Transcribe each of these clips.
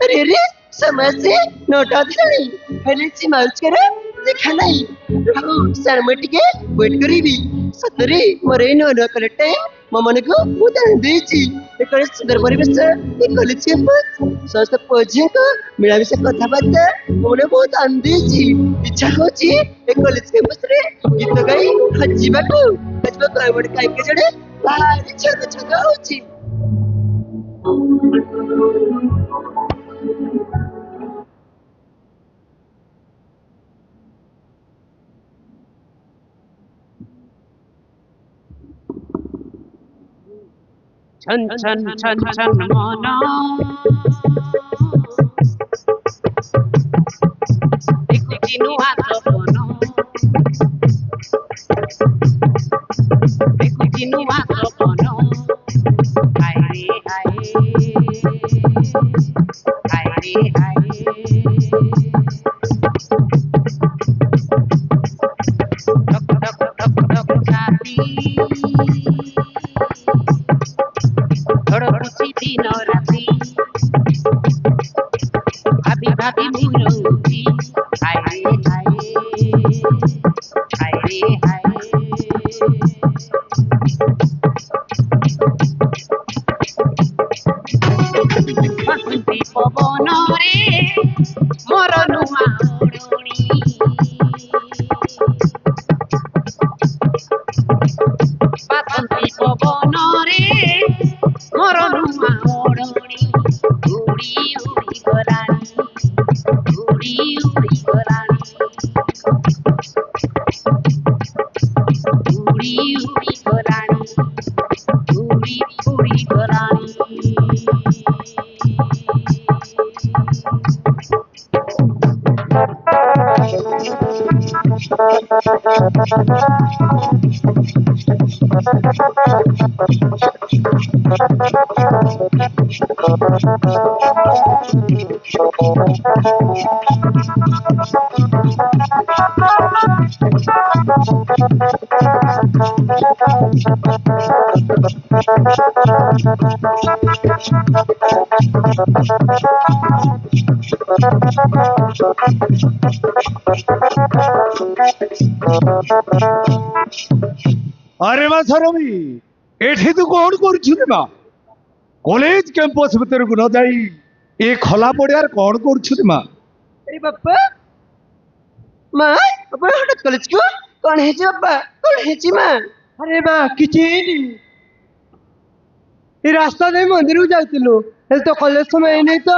अरे रे समझ से नोटा दिलानी हेले माउच करा देखा नहीं हाउ सरमट के वेट करीबी सतरे मोरे नो नो कल टाइम ममन को उदान देची एक सुंदर परिवेश एक कॉलेज कैंपस समस्त पहुंचे को मिलामिशा कथबार्ता मने बहुत आनंद देची इच्छा होची एक कॉलेज कैंपस रे गीत गाई हजीबाको हजीबा प्राइवेट काई के जड़े भारी छद छद होची छन छन छन छन मना देखुची नुआ सपन देखुची नुआ सपन हाय रे हाय धक धक धक धक छाती धड़कुची दिन राती भाभी भाभी मुरौची हाय रे हाय बसंती पवन रे मोर नुआ ओढ़णी बसंती पवन रे मोर नुआ ओढ़णी उड़ी उड़ी गलानी उड़ी उड़ी गलानी उड़ी उड़ी गलानी उड़ी उड़ी गलानी अरे मा सरमी एठी तू कौन करुछु रे मा कॉलेज कैंपस भीतर को न जाई ए खला पड़ियार कौन करुछु रे मा अरे बापा माँ बापा हटात कॉलेज को कौन है जी बापा कौन है जी माँ अरे बा किछि ये रास्ता दे मंदिर को जाइतिलु हेल तो कॉलेज समय नहीं तो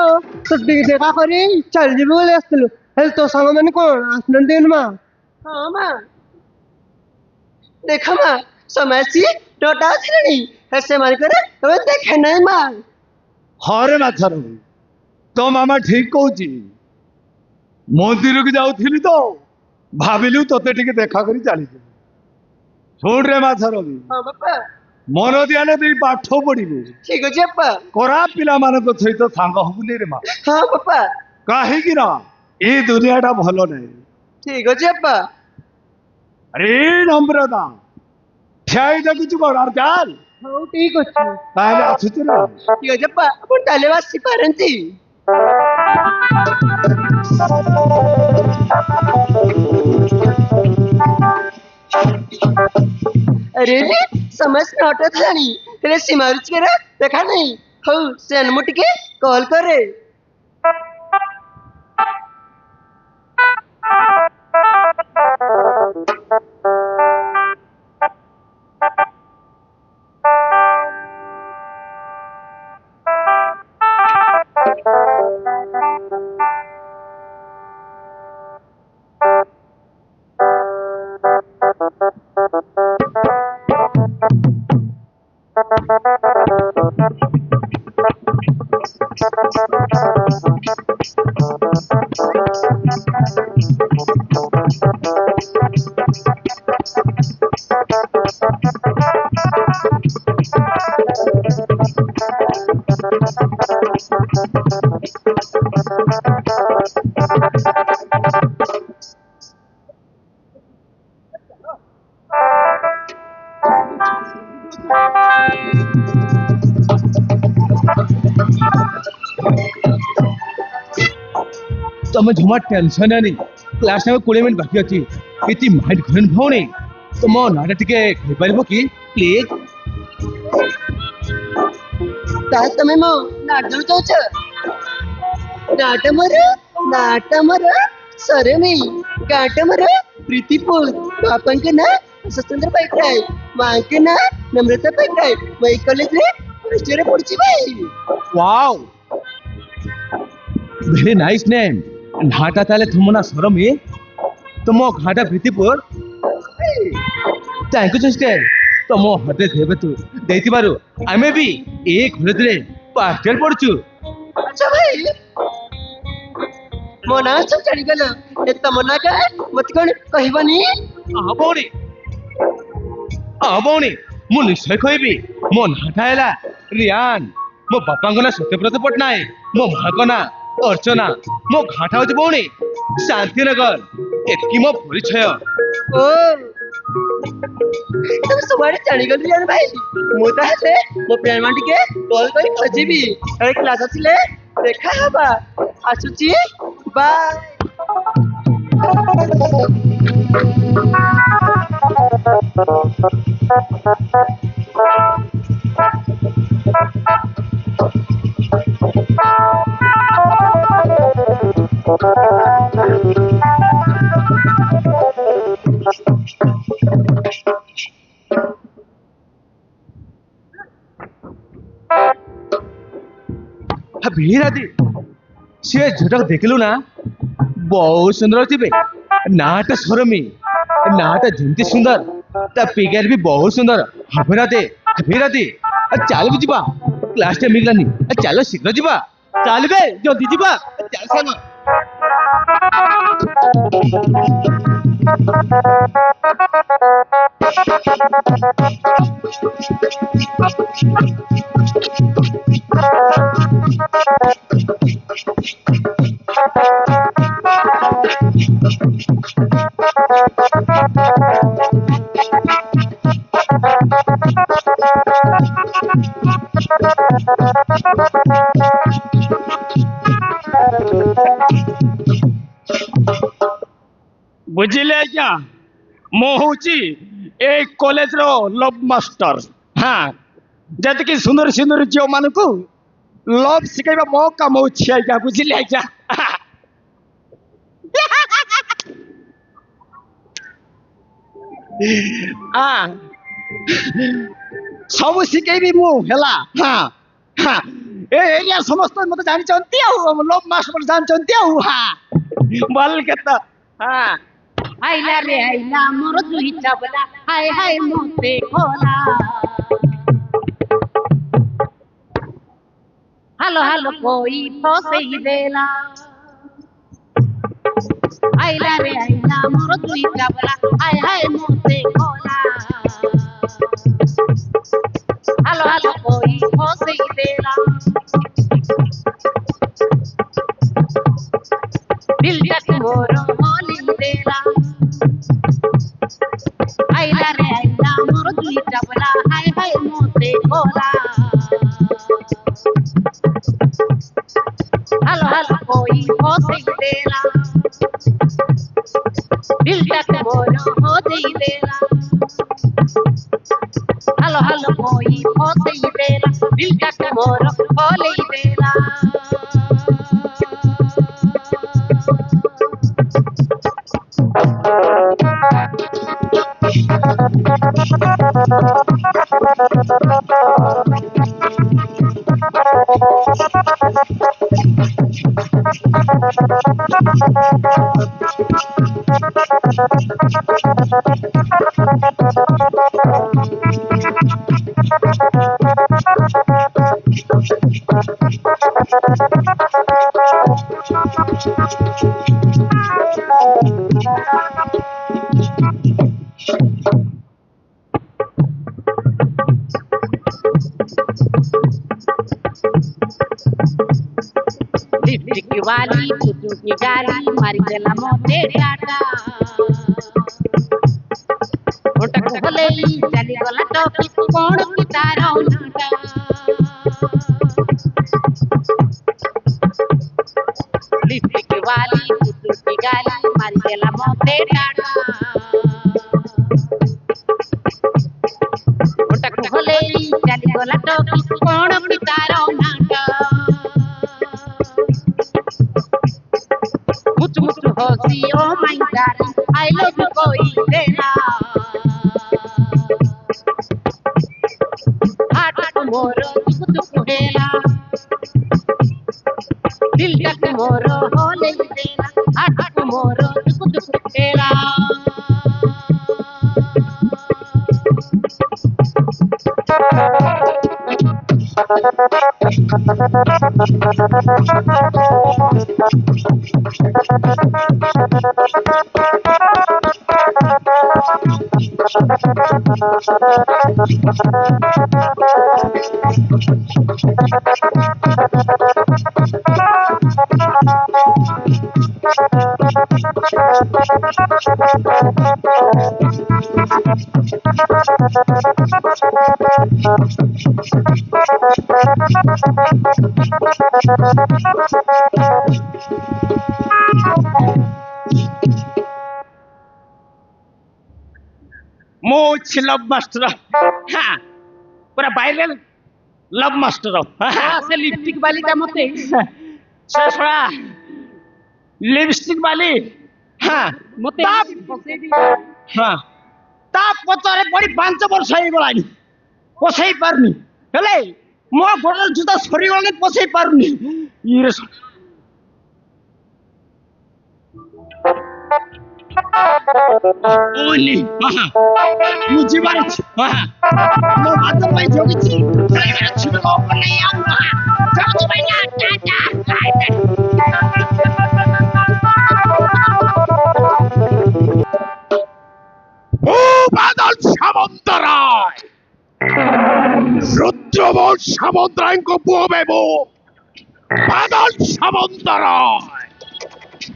देखा करी चल जीबो बोले आस्तिलु हेल तो संग माने कोन आसनन देन मा हाँ माँ देखा माँ समय सी टोटा थरणी ऐसे मान करे हमें देखे नहीं माँ हरे मा सरमी तो मामा ठीक कहूची मंदिर को जाउथिली तो भाबिलु तोते टिके देखा करी चली सुन रे मा सरमी हाँ बापा मन दियाले तु पाठ पढ़िबु ठीक अछि बापा करा पिला मानक सहित सांग हबुनी रे मा हाँ बापा काहे कि ना ए दुनियाटा भलो नहीं ठीक अछि बापा अरे नम्रता ठियाई देखुछु कोन आर चाल हौ ठीक अछि ताले आछुछु रे ठीक अछि बापा अपन ताले वासी पारंती अरे रे समझ नोटा थरणी तेरे सिमारुच करा देखा नहीं हो से अनमुट के कॉल करे तुम जमा टेंशन नहीं क्लास में 20 मिनट बाकी अच्छी इतनी माइंड घन भौणी तुम नाटा टिके कहि परबो कि प्लीज ताहे तमे मो नाटू चाहछ नाट मर सरे मी गाट मर प्रीतिपुर बापन के ना सुंदर बैठाय मां के ना नम्रता बैठाय वही कॉलेज रे फर्स्ट ईयर पढ़छी भाई वाओ वेरी नाइस नेम नाटा ताले तुम ना सरमी तुम घाटा प्रीतिपुर थैंक यू सिस्टर तुम हटे देबे तू देती बारू आमे भी एक घरे रे पास्टर पढ़छु अच्छा भाई मो ना सब चढ़ी गल ए तमन्ना का मत कोन कहबनी आबोनी मु निश्चय कहबी मो नाटा हैला रियान मो बापा को ना सत्यव्रत पटनायक मो मां को ना अर्चना मो घाटा होती बौणी शांतिनगर एतकी मो परिचय ओ तुम सुबारे चढ़ी गल रियान भाई मो ताहे मो फ्रेंड मान के कॉल करी खोजिबी अरे क्लास आसिले देखा हबा आसुची बाय भीरादी से झटक देखलु ना बहुत सुंदर थी नाट सरमी नाट जमती सुंदर ता पिगर भी बहुत सुंदर भीरादी चल भी जीवा क्लास टाइम मिललानी चलो शीघ्र जीवा चल बे जल्दी जीवा चल सामा बुझिले क्या मो होची ए कॉलेज रो लव मास्टर हाँ जतकी सुंदर सुंदर झील मान को लव शिखाइबा मौका मो छिया क्या बुझिले क्या हाँ सब शिखाइबी मु हेला हाँ हाँ ए एरिया समस्त मते जानि चंती आ लव मास्टर जानि चंती आ हाँ बोल के तो हाँ आइला रे आइला मोर जुई चावला हाय हाय मोते खोला हालो हालो कोई फसई देला आइला रे आइला मोर जुई चावला हाय हाय मोते खोला हालो हालो कोई फसई देला दिल तक मोर होली देला आइला रे आइला मोर दुई चावला हाय हाय मोते खोला हालो हालो कोई फसई देला दिल तक मोर हो देई देला हालो हालो कोई फसई देला दिल तक मोर हो लेई देला लिपस्टिक वाली फुटू की गाली मारी गला मोते टाटा ओटाको भलेई चली गला टॉपिक कौन की तारा नाटा लिपस्टिक वाली पुतुल की गाली मारी देला मोते टाटा ओटाको भलेई चली गला टॉपिक कौन की तारा नाटा मुच मुच हसी oh my darling I love you कोई देना हाट मोरो दुख दुख हेला दिल का मोरो होले देना हाट मोरो दुख दुख हेला मोच लव मास्टर हाँ पूरा वायरल लव मास्टर हाँ से लिपस्टिक वाली का मते से थोड़ा लिपस्टिक वाली हाँ मते हाँ ता पचारे बड़ी 5 वर्ष ହେଇଗଲାଣି ପଛେଇ ପାରୁନି ହେଲେ ମୋ ଗୋଡର ଜୁତା ସରିଗଲାଣି ପଛେଇ ପାରୁନି ଇରେ ଓଲି ମୁଁ ଯିବାର ଅଛି ମୋ ହାତ ପାଇଁ ଜଗିଛି ଛିଡ଼ ନାହିଁ ଆଉ ଯାଉଛି ଭାଇ ନା ও বাদল সামন্তরায় রুদ্রবর সামন্তরায়ଙ୍କ পুଅ ବେ ମୁଁ ବାଦଲ ସାମନ୍ତରାୟ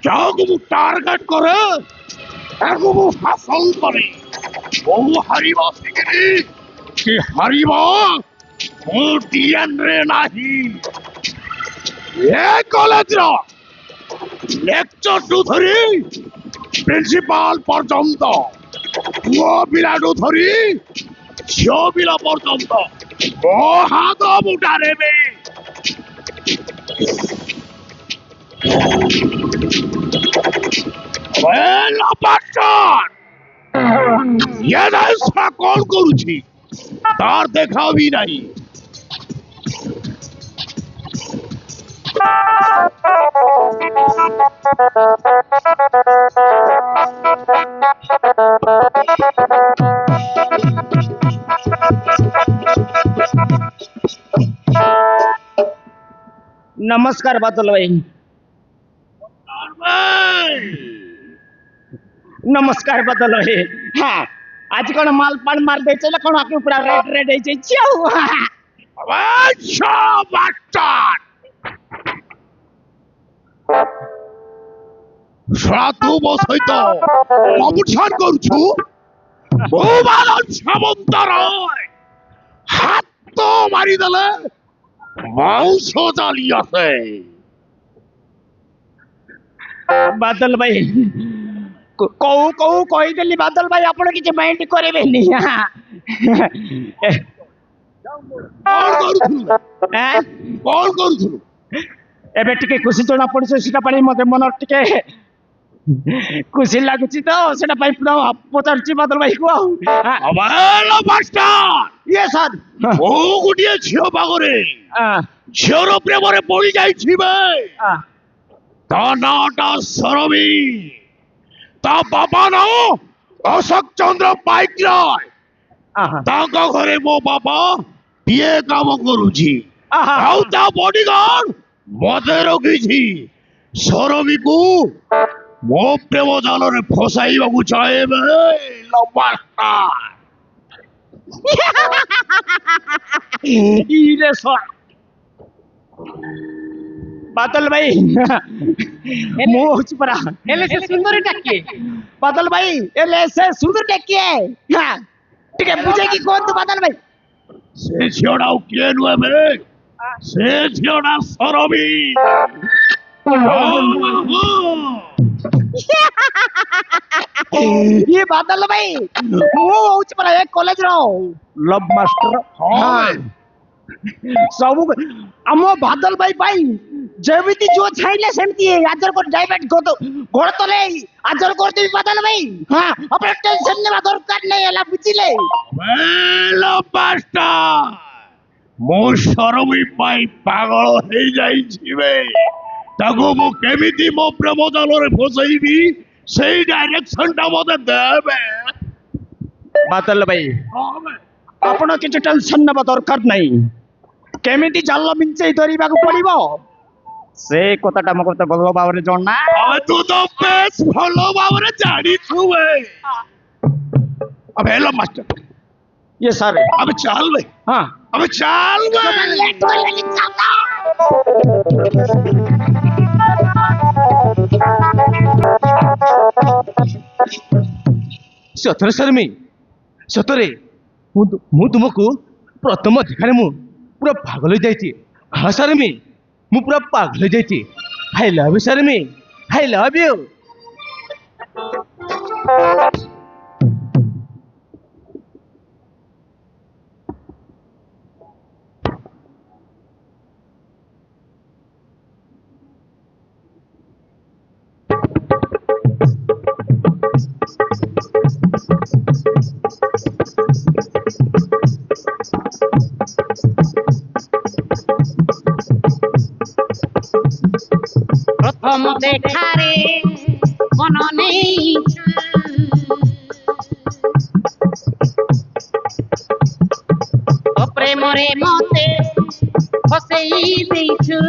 ଯାହାକୁ ମୁଁ ଟାର୍ଗେଟ କରେ ତାକୁ ମୁଁ ହାସଲ କରେ ମୁଁ ହାରିବ ଶିଖିନି କି ହାରିବ ମୋ ଡିଏନ୍ଏ ନାହିଁ ଏ କଲେଜର ଲେକ୍ଚରଠୁ ଧରି ପ୍ରିନ୍ସିପାଲ ପର୍ଯ୍ୟନ୍ତ ପୁଅ ପିଲାଠୁ ଧରି ଝିଅ ପିଲା ପର୍ଯ୍ୟନ୍ତ ମୋ ହାତ ମୁଠାରେ ବେ କଣ କରୁଛି ତାର ଦେଖା ବି ନାହିଁ नमस्कार बादल भाई नमस्कार बादल भाई हाँ आज कौन माल पान मार दे चले कौन आके पूरा रेड रेड है ତୁ ମୋ ସହିତ କମ୍ପିଟିସନ କରୁଛୁ ମୁଁ ବାଦଲ ସାମନ୍ତରାୟ ହାତ ମାରିଦେଲେ ମାଉସ ଚାଲି ଆସେ बादल भाई कौ कौ कहीदेली बादल भाई आपण किसी माइंड करेंगे କଣ କରୁଥିଲୁ କଣ କରୁଥିଲୁ एबे टिके खुशी जना पड़छ सेटा पानी मते मन टिके खुशी लागुची तो सेटा पाई पुरा पचारची बादल भाई को अमाल मास्टर ये सर ओ गुटिए झियो पागरे झियोर प्रेमरे पड़ी जाईछि बे ता नाटा सरमी ता बाबा ना अशोक चंद्र पाइक राय ताका घरे मो बाबा ये काम करूची आउ ता बॉडीगार्ड मते रखिछि सरमी को मो प्रेम जाल रे फसाइबा को चाहे बे लबास्ता इरे सर बादल भाई ମୁଁ ହଉଛି ପରା ହେଲେ ସେ ସୁନ୍ଦରୀଟା କିଏ? ବାଦଲ ଭାଇ ଏଲେ ସେ ସୁନ୍ଦର କିଏ ଟିକେ ବୁଝେଇକି କୁହନ୍ତୁ ବାଦଲ ଭାଇ। ସେ ଝିଅଟା ଆଉ କିଏ ନୁହେଁ ବେ ସେ ଝିଅଟା ସରବୀ ये बादल भाई ମୁଁ ହଉଛି ପରା ଏ କଲେଜର ଲବ୍ ମାଷ୍ଟର। ସବୁ ଆମ ବାଦଲ ଭାଇ ପାଇଁ ଯେମିତି ଯୋ ଛାଇଲେ ସେମିତି ଆଜର କରି ଡାଇଭର୍ଟ ଗୋଡ଼ ତଳେ ଆଜର କରିଦେବି ବାଦଲ ଭାଇ। ହଁ ଆପଣ ଟେନସନ ନେବା ଦରକାର ନାହିଁ ହେଲା ବୁଝିଲେ। ଲବ୍ ମାଷ୍ଟର ମୁଁ ସରବୀ ପାଇଁ ପାଗଳ ହେଇଯାଇଛି ବେ ତାକୁ ମୁଁ କେମିତି ମୋ ପ୍ରେମ ଜାଲରେ ଫସେଇବି ସେଇ ଡାଇରେକ୍ସନଟା ମତେ ଦେବେ। ବାଦଲ ଭାଇ ଆପଣ କିଛି ଟେନସନ ନେବା ଦରକାର ନାହିଁ କେମିତି ଜାଲ ମିଞ୍ଚେଇ ଧରିବାକୁ ପଡିବ ସେ କଥାଟା ମୋ କଥା ଭଲ ଭାବରେ ଜଣା। ତୁ ତ ବେଶ ଭଲ ଭାବରେ ଜାଣିଛୁ ବେ अबे लव मास्टर ये सर अबे चाल बे हाँ अबे चाल बे सतरे सर मी सतरे ମୁଁ ତୁମକୁ ପ୍ରଥମ ଦେଖାରେ ମୁଁ ପୁରା ପାଗଳ ହେଇଯାଇଛି। ହଁ ସାର୍ मी ମୁଁ ପୁରା ପାଗଳ ହେଇଯାଇଛି। ଆଇ ଲଭ୍ ୟୁ ସାର୍ मी ଆଇ ଲଭ୍ ୟୁ। প্রথম দেখারে মন নেইছু তো প্রেমরে মতে ফসেই ଦେଇଛୁ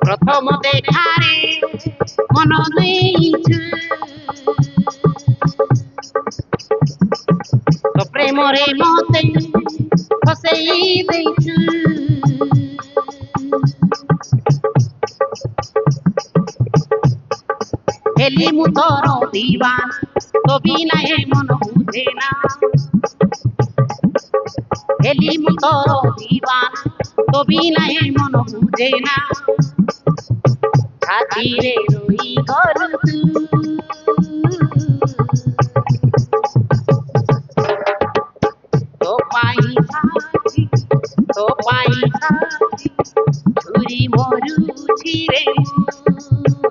প্রথম দেখারে মন নেইছু তো প্রেমরে মতে ফসেই ଦେଇଛୁ ହେଲି ମୁଁ ତୋର ଦିବାନା ତୋ ବିନା ଏ ମନ ବୁଝେ ନା ହେଲି ମୁଁ ତୋର ଦିବାନା ତୋ ବିନା ଏ ମନ ବୁଝେ ନା ଛାତିରେ ରହି ଗଲୁ ତୁ तो पाई साथी छुरी मरुछि रे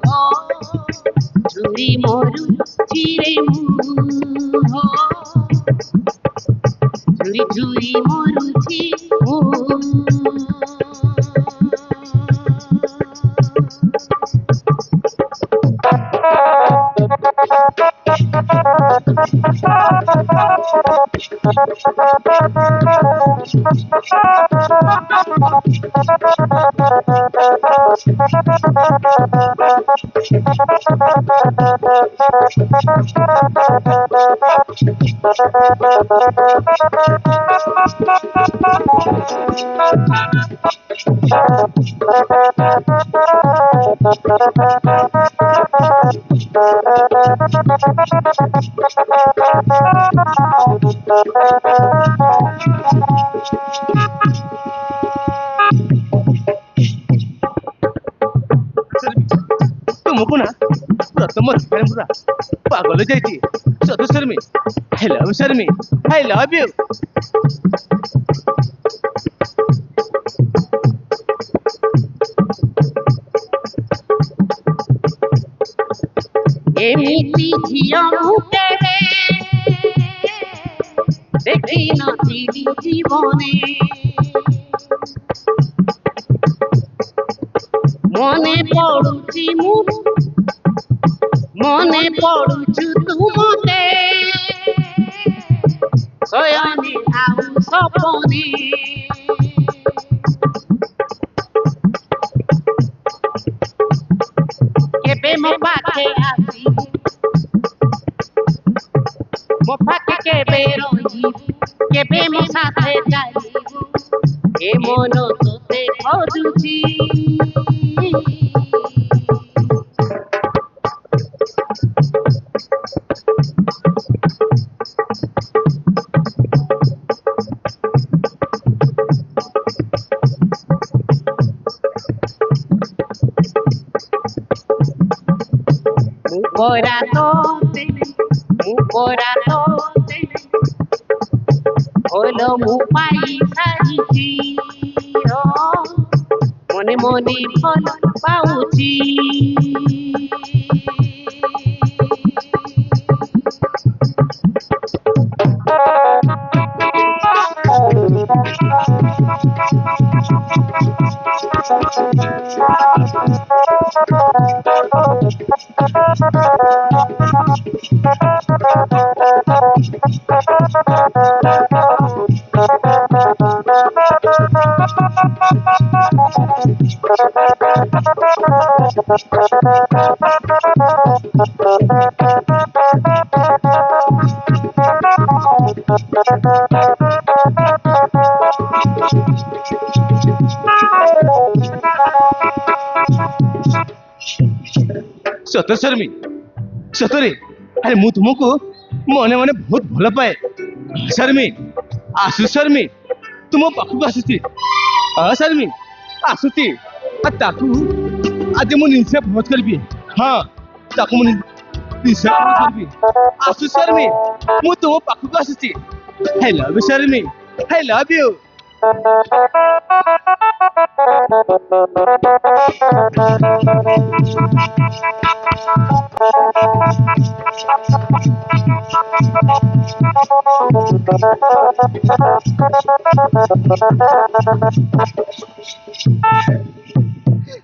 हो छुरी मरुछि रे हो छुरी छुरी मरुछि हो तुमको ना प्रथम देखा पूरा पागल जाइए सतु सर मी आई लव सर मी आई लव यू एमिति झियो मुकेरे देखी नथिली जीवने मने पड़ुछि मु मने पड़ुछु तू मते शयने आउ सपने केबे मो पाखे आसी मो पाखे केबे रही केबे मो साथे পরা তোতে মু পরা তোতে হলো মু পাই সারিছি মনে মনে ভাল পাউছি ସତ ଶର୍ମୀ ସତରେ ଆରେ ମୁଁ ତୁମକୁ ମନେ ମନେ ବହୁତ ଭଲ ପାଏ ଶର୍ମୀ ଆସୁ ଶର୍ମୀ ତୁମ ପାଖକୁ ଆସୁଛି ହଁ ଶର୍ମୀ ଆସୁଛି ତାକୁ ଆଜି ମୁଁ ନିଶ୍ଚୟ ଭୋଜ କରିବି ହଁ ତାକୁ ମୁଁ ନିଶ୍ଚୟ ଭୋଜ କରିବି ଆସୁ ଶର୍ମୀ ମୁଁ ତୁମ ପାଖକୁ ଆସୁଛି I love you Sharmi I love you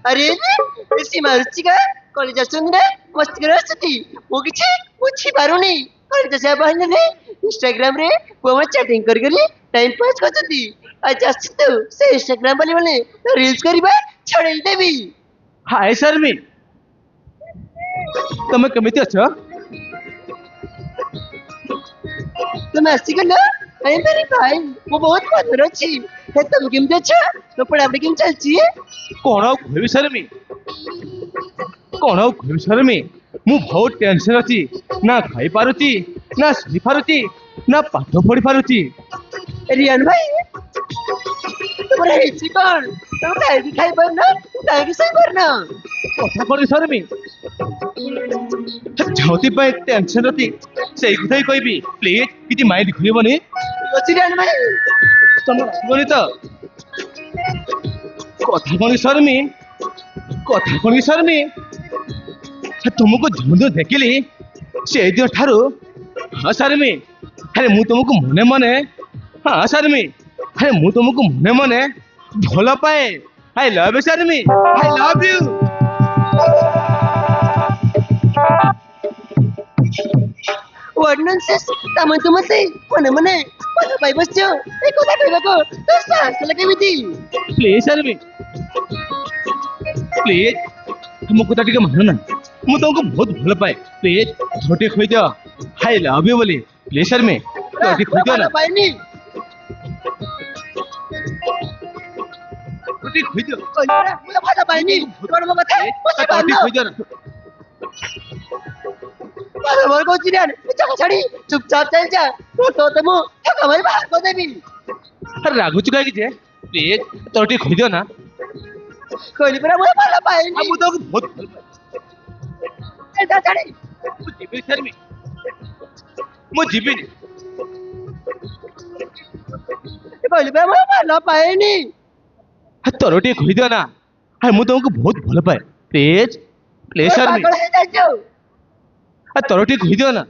अरे सीमा रुचिका कॉलेज आसुनी ना मस्ती कर आसुती वो किछि बुझी पारुनी कॉलेज से बहने इंस्टाग्राम रे वो चैटिंग कर टाइम पास करछती आज आसी तो से इंस्टाग्राम वाले वाले रील्स करबा छड़ेल देबी हाय शर्मी तुम केमिति अछ तुम आसी गलो अरे मेरे भाई वो बहुत मधुर अछि है तुम केमिति अछ तो पढ़ाई केम चलछि कोण कहबी शर्मी कोण कहबी शर्मी मु बहुत टेंशन अछि ना खाई पारुची ना सुनी पारुची ना पाठ पढ़ी पारुची रियान भाई तुम्हारा हेची कौन तुम काहे खाई परना काहे की सही परना कथा कर शर्मी झौती पे टेंशन रती से कथाई कहबी प्लीज किति माइंड खुलिबनी अछि रियान भाई तुम बोली तो कथा कौन शर्मी कथा कौन शर्मी तुमको जो देखिली से दिन ठारू हाँ शर्मी अरे मु तुमको मने मने हाँ शर्मी अरे मु तुमको मने मने भल पाए आई love you Sharmi I love you what nonsense तमे तुम से मने मने मने भाई बच्चो ए कोथा कहबा को तो सांस लगे बिती प्लीज शर्मी प्लीज तुमको ता टिके मान ना मु तुमको बहुत भल पाए प्लीज झोटे खोई दियो आई लव यू बोली प्लीज शर्मी झोटे खोई दियो ना पाइनी झोटे खोई दियो मुझे भाषा पाइनी तोड़ में बता मुझे झोटे खोई दियो ना बार को चिड़ियन चका छड़ी चुपचाप चल जा तो तुम हमारे बाहर को देबी अरे रागु चुका कि जे प्लीज झोटे खोई दियो ना कोली पर मुझे भाषा पाइनी अब तो बहुत भल पाए चल छड़ी मु जीबी शर्मी मु जीबी कोली पर मुझे भाषा पाइनी तोर टे कहि दियो ना अरे मु तुमको बहुत भल पाए प्लीज प्लीज शर्मी पागल है जाजो तोर टे कहि दियो ना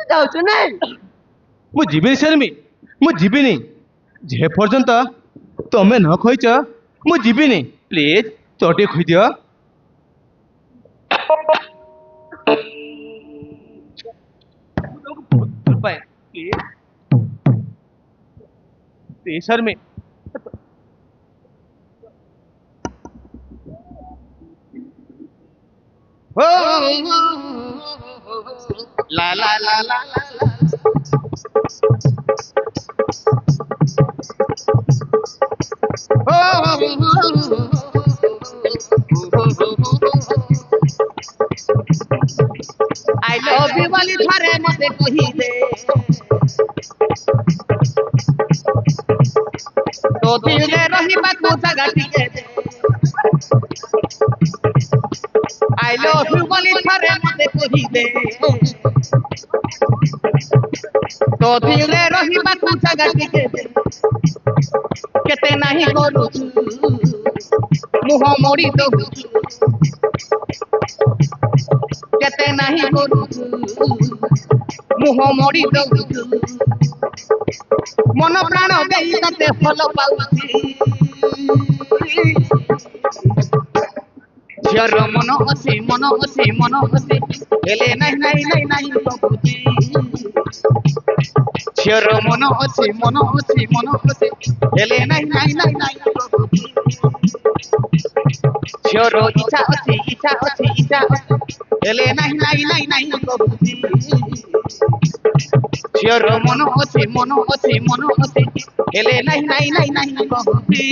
जाऊ तो नहीं मु जीबी शर्मी मु जीबी नहीं जे पर्यंत तमे न खोइच मु जीबी नहीं प्लीज तोर टे कहि दियो बहुत भल पाए प्लीज प्लीज शर्मी ला ला ला ला आई लव यू वाली थारे मते कही दे तो दिल में रही बात को सगा टिके दे आई लव রহিবলি ଥରେ ମତେ କହିଦେ ତୋ ଦିଲରେ ରହିବାକୁ ଜାଗା ଟିକେ ଦେ କେତେ ନାହିଁ କରୁଛୁ ମୁହଁ ମୋଡ଼ି ଦଉଛୁ କେତେ ନାହିଁ କରୁଛୁ ମୁହଁ ମୋଡ଼ି ଦଉଛୁ ମନ ପ୍ରାଣ ଦେଇ ତତେ ଭଲ ପାଉଛି ଝିଅର ମନ ଅଛି ହେଲେ ନାହିଁ କହୁଛି ଝିଅର ମନ ଅଛି ହେଲେ ନାହିଁ କହୁଛି ଝିଅର ଇଚ୍ଛା ଅଛି ହେଲେ ନାହିଁ କହୁଛି ଝିଅର ମନ ଅଛି ହେଲେ ନାହିଁ କହୁଛି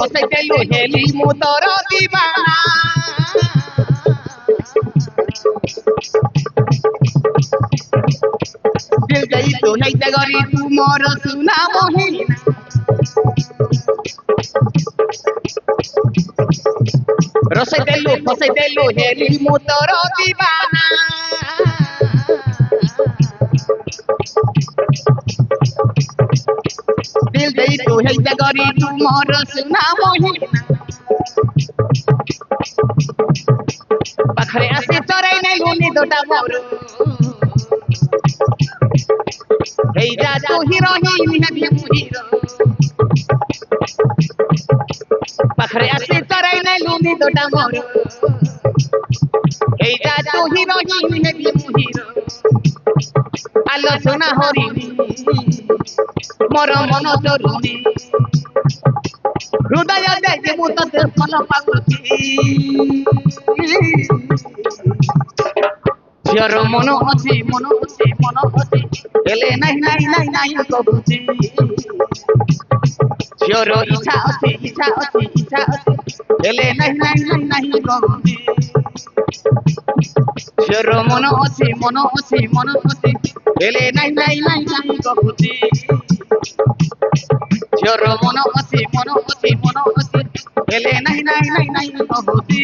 ରୋଷେଇ ଦେଲୁ ହେଲି ମୁଁ ତୋର ଦିବାନା ଦିଲ ଦେଇ ତୁ ହେଇତେ ଗରି ତୁ ମୋର ସୁନା ମହିନା ରୋଷେଇ ଦେଲୁ ହେଲି ମୁଁ ତୋର ଦିବାନା दिल दई तू है जगरी तू मोर सुना मोहिना पाखरे आसे चराई नहीं गुनी दोटा मोर हे जा तू हीरो ही भी हीरो पाखरे आसे चराई नहीं गुनी दोटा मोर हे जा तू हीरो ही भी हीरो आलो सुना हरी मोर मन चोरुनी हृदय दे मु तते फल पाउची ଝିଅର ମନ ଅଛି ହେଲେ ନାହିଁ କହୁଛି ଝିଅର ଇଚ୍ଛା ଅଛି ହେଲେ ନାହିଁ କହୁଛି ଝିଅର ମନ ଅଛି ହେଲେ ନାହିଁ କହୁଛି ଝିଅର ମନ ଅଛି ହେଲେ ନାହିଁ କହୁଛି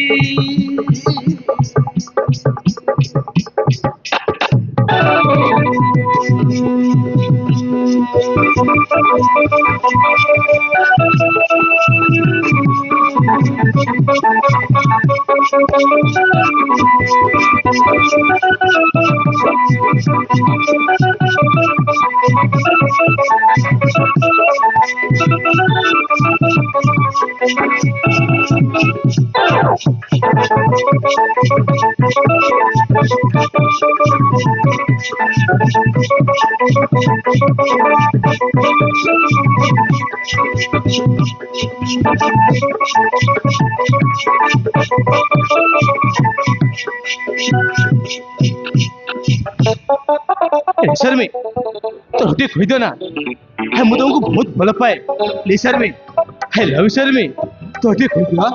शर्मी तो टे कहि दो ना है मु तुमको बहुत भल पाए ले शर्मी है लव शर्मी तो टे कहि दो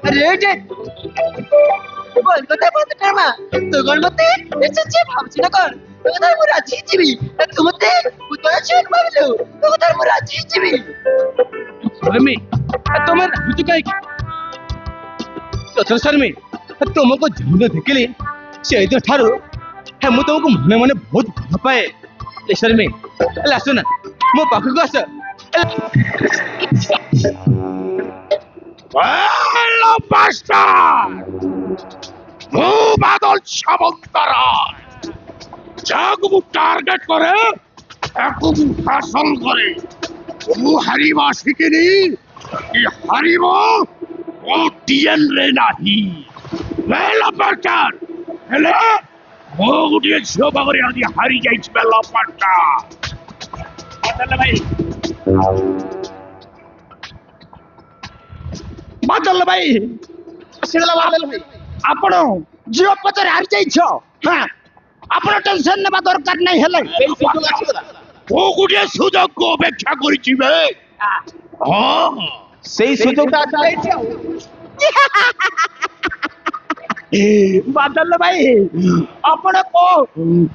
अरे जे बोल तो टर्मा तो गण मते एसे भावछि न कर तो तार मु राजी जीवी तू मते उतरा छेन भाबलो तो तार मु राजी जीवी शर्मी तुम्हें राजी काई तो शर्मी तुमको जरूर देखली से तो ठारू है मु तुमको मने मने बहुत भल पाए ले शर्मी एला सुन मो पाखु को आस हेलो मास्टर मु बादल सामंतराय जागु मु टार्गेट करे ताकु मु शासन करे मु हारिबा शिकिनी ये हारिबो ଟିଏନରେ ନାହିଁ ଲପାଟାର ହେଲେ ମୋ ଗୋଟିଏ ଝିଅ ପାଖରେ ଆଜି ହାରି ଯାଇଛି ଲପାଟା ଭାଇ ବାଦଲ ଭାଇ ବାଦଲ ଭାଇ ଆପଣ ଝିଅ ପଛରେ ହାରି ଯାଇଛ ହଁ ଆପଣ ଟେନସନ ନେବା ଦରକାର ନାହିଁ ହେଲେ ଏଇ ସୁଯୋଗ ଆସିଗଲା ମୋ ଗୋଟିଏ ସୁଯୋଗକୁ ଅପେକ୍ଷା କରିଛି ବେ ହଁ ସେଇ ସୁଯୋଗଟା ଆସିଯାଇଛି ଆଉ ବାଦଲ ଭାଇ ଆପଣ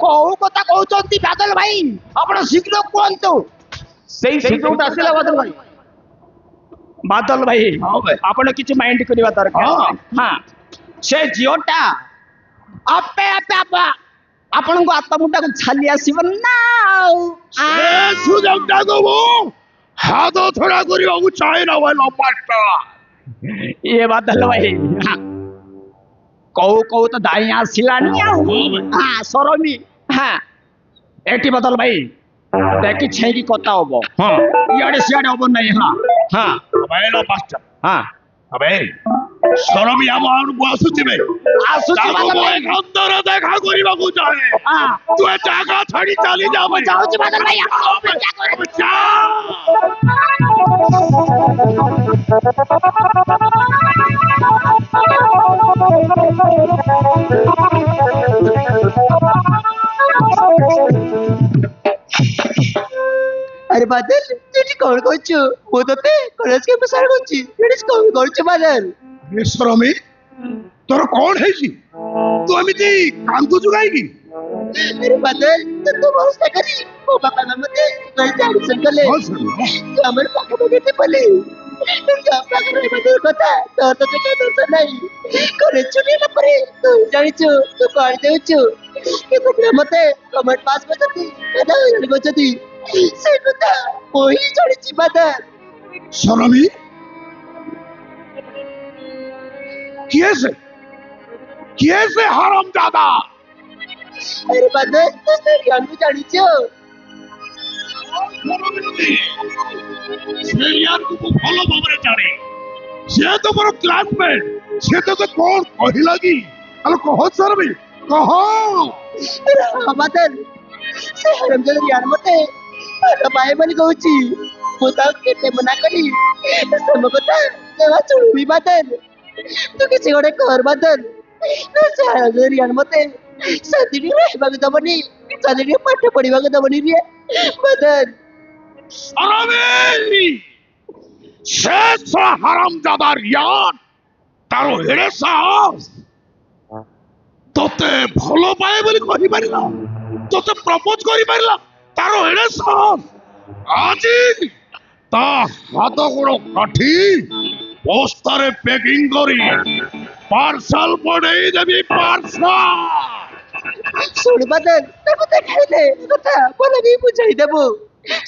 କୋଉ କଥା କହୁଛନ୍ତି ବାଦଲ ଭାଇ ଆପଣ ଶୀଘ୍ର କୁହନ୍ତୁ ସେଇ ସୁଯୋଗଟା ଆସିଲା ବାଦଲ ଭାଇ ବାଦଲ ଭାଇ ହଁ ଭାଇ। ଆପଣ କିଛି ମାଇଣ୍ଡ କରିବା ଦରକାର ହଁ। ହଁ ସେ ଝିଅଟା ଆପେ ଆପେ ଆପଣଙ୍କୁ ଆତ୍ମଟାକୁ ଛାଲି ଆସିବ ନା ଆଉ ଏ ସୁଯୋଗଟାକୁ ମୁଁ ହାତ ଛଡା କରିବାକୁ ଚାହେଁ ନା ଭାଇ ଲପାଟା ଇଏ ବାଦଲ ଭାଇ କୋଉ ତ ଦାଇ ଆସିଲାଣି ଆଉ ହଁ ସରମି ହଁ ଏଠି ବାଦଲ ଭାଇ ଦେଖି ଛେଇକି କଥା ହବ ହଁ ଇଆଡେ ସିଆଡେ ହବ ନାହିଁ ହଁ ହଁ ଭାଇ ଲପାଟା ହଁ ଆବେ ସରମି ଆମ ଆଡ଼କୁ ଆସୁଛି ବେ ଆସୁଛି ତାକୁ ବାଦଲ ମୁଁ ଭାଇ ଏକାନ୍ତର ଦେଖା କରିବାକୁ ଚାହେଁ ହଁ ତୁ ଏ ଜାଗା ଛାଡି ଚାଲି ଯା ମୁଁ ଯାଉଛି ବାଦଲ ଭାଇ ଆପଣ ଅପେକ୍ଷା କରନ୍ତୁ। ଯା अरे बादल तुझी कौन करछु ମୁଁ ତତେ କଲେଜ କ୍ୟାମ୍ପସ ଆଡେ କରୁଛି ଏଠି କଣ କରୁଛୁ ବାଦଲ ଏ ସରମି ତୋର କଣ ହେଇଛି ତୁ ଏମିତି କାନ୍ଦୁଛୁ କାହିଁକି अरे बादल तो तुम भरोसा करी ମୋ ବାପା ମା ମତେ କଲେଜ ଆଡମିସନ କଲେ ହଁ ସରମି ତୁ ଆମର ପାଖାପାଖି ପଲି ତୋ ପାଖରେ ରହିବା ଦୂର କଥା ତୋର ତ ଟିକେ ଦୋଷ ନାହିଁ କଲେଜ ଛୁଟି ହେଲା ପରେ ତୁ ଜାଣିଛୁ ତୁ କଣ ଦେଉଛୁ କିନ୍ତୁ ମତେ କମେଣ୍ଟ ପାସ୍ କରୁଛନ୍ତି କଥା ହଇରାଣ କରୁଛନ୍ତି ସେ କଥା ମୁଁ ହିଁ ଜାଣିଛି ବାଦଲ ସରମି କିଏ ସେ ହରାମଜାଦା अरे बादल तू serial ଜାଣିଛୁ ସେ ୟାରକୁ ମୁଁ ଭଲ ଭାବରେ ଜାଣେ ସେ ତ ମୋର କ୍ଲାସମେଟ ସେ ତତେ କଣ କହିଲା କି ଆଲୋ କହ ସରମି କହ अरे हाँ बादल से हरमजादा यार मते ଭଲ ପାଏ ବୋଲି କହୁଛି ମୁଁ ତାକୁ କେତେ ମନା କଲି ସମ କଥା ଜମା ଶୁଣିବି ବାଦଲ ତୁ କିଛି ଗୋଟେ କର ବାଦଲ ସେ ହରମଜାଦା यार ମତେ ଶାନ୍ତିରେ ରହିବାକୁ ଦବନି ଶାନ୍ତିରେ ପାଠ ପଢିବାକୁ ଦବନି ରେ ବାଦଲ ସରମି ସେ ହରାମଜାଦା ୟାର ତାର ଏଡେ ସାହସ ତତେ ଭଲ ପାଏ ବୋଲି କହିପାରିଲା ତତେ ପ୍ରପୋଜ କରିପାରିଲା ତାର ଏଡେ ସାହସ ଆଜି ତା ହାତ ଗୋଡ଼ କାଠି ବସ୍ତାରେ ପ୍ୟାକିଂ କରି ପାର୍ସଲ ପଠେଇ ଦେବି ପାର୍ସଲ ଶୁଣ ବାଦଲ ତାକୁ ଦେଖାଇଲେ କଥା ଭଲ ଦେଇ ବୁଝାଇ ଦେବୁ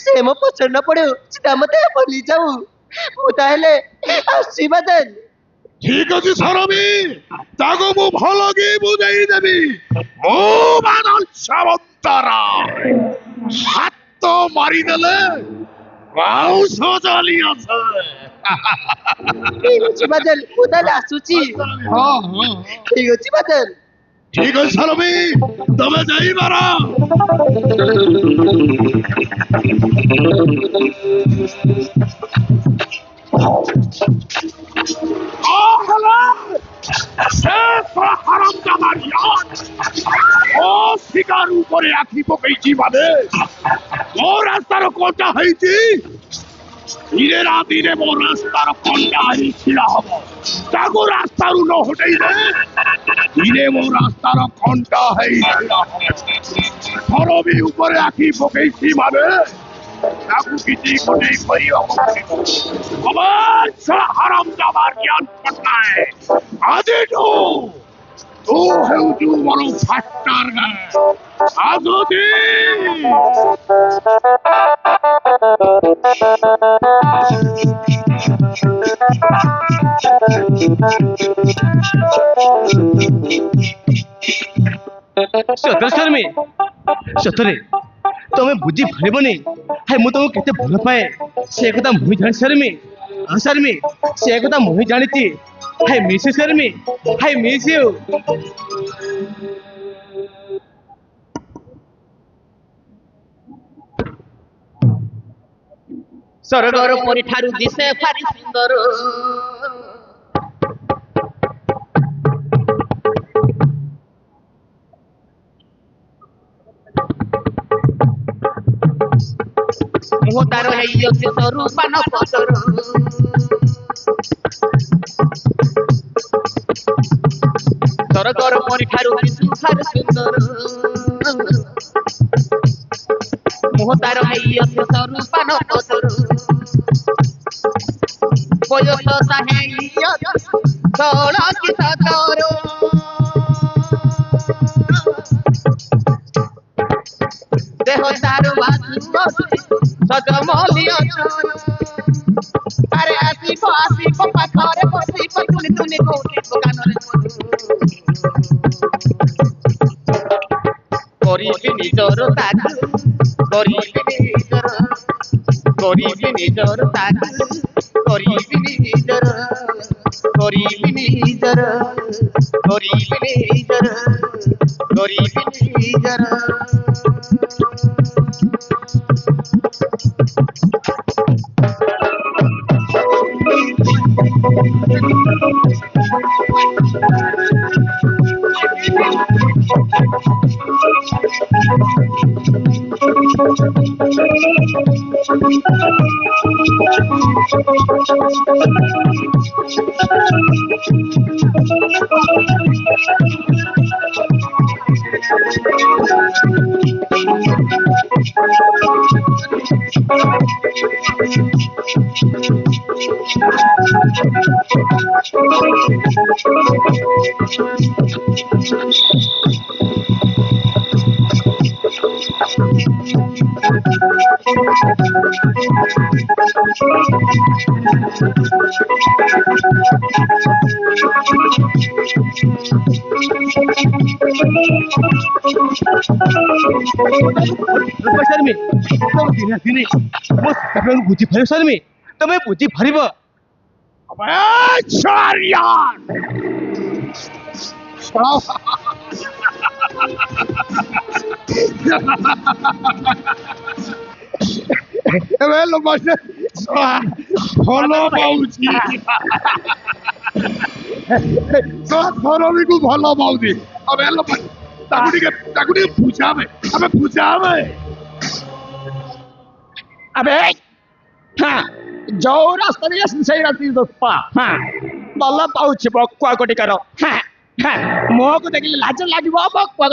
ସେ ମୋ ପଛରେ ନ ପଡୁ ସିଧା ମତେ ଭୁଲି ଯାଉ ମୁଁ ତାହେଲେ ଆସୁଛି ବାଦଲ ଠିକ ଅଛି ସରମି ତାକୁ ମୁଁ ଭଲ କି ବୁଝେଇ ଦେବି ମୁଁ ବାଦଲ ସାମନ୍ତରାୟ ହାତ ମାରିଦେଲେ ବାଉଁଶ ଚାଲି ଆସେ ଠିକ ଅଛି ବାଦଲ ମୁଁ ତାହେଲେ ଆସୁଛି ହଁ ହଁ ଠିକ ଅଛି ବାଦଲ ଠିକ ଅଛି ସରମି ତମେ ଯାଇପାର শিকার উপরে আখি পকাইছি মানে ও রাস্তার কোটা হয়েছি ধীরে ধীরে ମୋ ରାସ୍ତାର କଣ୍ଟା ଆଜି ଛିଡ଼ା ହବ ତାକୁ ରାସ୍ତାରୁ ନ ହଟେଇଲେ ଧୀରେ ମୋ ରାସ୍ତାର କଣ୍ଟା ହେଇ ଛିଡ଼ା ହବ ସରମି ଉପରେ ଆଖି ପକେଇଛି ମାନେ ତାକୁ କିଛି ଗୋଟେ କରିବାକୁ ପଡ଼ିବ ହରାମଜାଦା ଜ୍ଞାନ ପଟ୍ଟନାୟକ ଆଜିଠୁ ତୁ ହେଉଛୁ ମୋର ଫାଷ୍ଟର ଆସୁଛି ସତରେ ସତରେ ତମେ ବୁଝି ପାରିବନି ହାय ମୁଁ ତମକୁ କେତେ ଭଲ ପାଏ ସେ କଥା ମୁଁ ଜାଣି ସାରିମି ସେ କଥା ମୁଁ ଜାଣିଛି I miss you, Sharmi. I miss you. ସ୍ୱର୍ଗର ପରି ଠାରୁ ଦିଶେ ଭାରି ସୁନ୍ଦର ମୁହଁ ତାର ହେଇଅଛି ସରୁ ପାନ ପତର ସ୍ୱର୍ଗର ପରି ଠାରୁ ଦିଶେ ଭାରି ସୁନ୍ଦର ମୁହଁ ତାର ହେଇଅଛି ସରୁ ପାନ ପତର ବୟସ ହେଇଅଛି ଷୋଳ କି ସତର ଦେହ ତାର ବାସୁଅଛି ସଜମଲି ଅଚଳ ଆରେ ଆସିବ ଆସିବ ପାଖରେ ବସିବ ତୁନି ତୁନି କହୁଥିବ କାନରେ କରିବି ନିଜର ତାକୁ କରିବି ନିଜର ତାକୁ କରିବି ନିଜର କରିବି ନିଜର କରିବି ନିଜର କରିବି ନିଜର Sharmi, kamu sini. Bos, tapi aku buji bari Sharmi. Kamu buji bari ba? Charian! Bello maşe. ଭଲ ପାଉଛି ସରବିକୁ ଭଲ ପାଉଛି ଆମେ ତାକୁ ଟିକେ ବୁଝାବେ ଆମେ ବୁଝାବେ Abe, ha, ଯୋଉ ରାସ୍ତାରେ ଆସିଲି ସେଇ ରାସ୍ତାରେ ଦୋପା, ha, ଭଲ ପାଉଛି ବକୁଆ କୋଟିକାର, ha, ha, ମୁହଁକୁ ଦେଖିଲେ ଲାଜ ଲାଗିବ ବକୁଆ,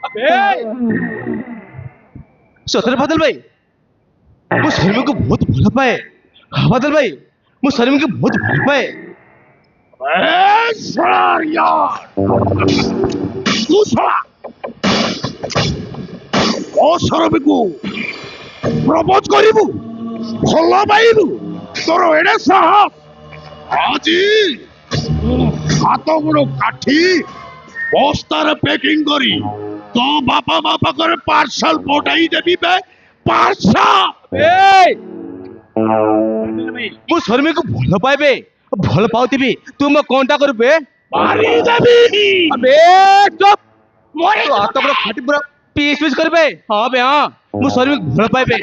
ଆବେ, ସତରେ ବାଦଲ ଭାଇ, ମୁଁ ଶର୍ମିକୁ ବହୁତ ଭଲ ପାଏ, ବାଦଲ ଭାଇ, ମୁଁ ଶର୍ମିକୁ ବହୁତ ଭଲ ପାଏ। ତୁ ଶଳା ଓ ସରବିକୁ ପ୍ରପୋଜ କରିବୁ ଭଲ ପାଇବୁ ତୋର ଏଡେ ସାହସ ଆଜି ହାତ ଗୋଡ଼ କାଠି ବସ୍ତାରେ ପ୍ୟାକିଂ କରି ତୋ ବାପା ମା ପାଖରେ ପାର୍ସଲ ପଠାଇ ଦେବି ବେ ପାର୍ସଲ ମୁଁ ଶର୍ମିକୁ ଭଲ ପାଇବେ ଭଲ ପାଉଥିବି ତୁ ମୋ କଣଟା କରିବେ ମାରିଦେବି ଆବେ ଚୁପ ମୋର ହାତ ପୁରା ଫାଟି ପୁରା ପିସ୍ ପିସ୍ କରିବେ ହଁ ବେ ହଁ ମୁଁ ଶର୍ମିକୁ ଭଲ ପାଇବେ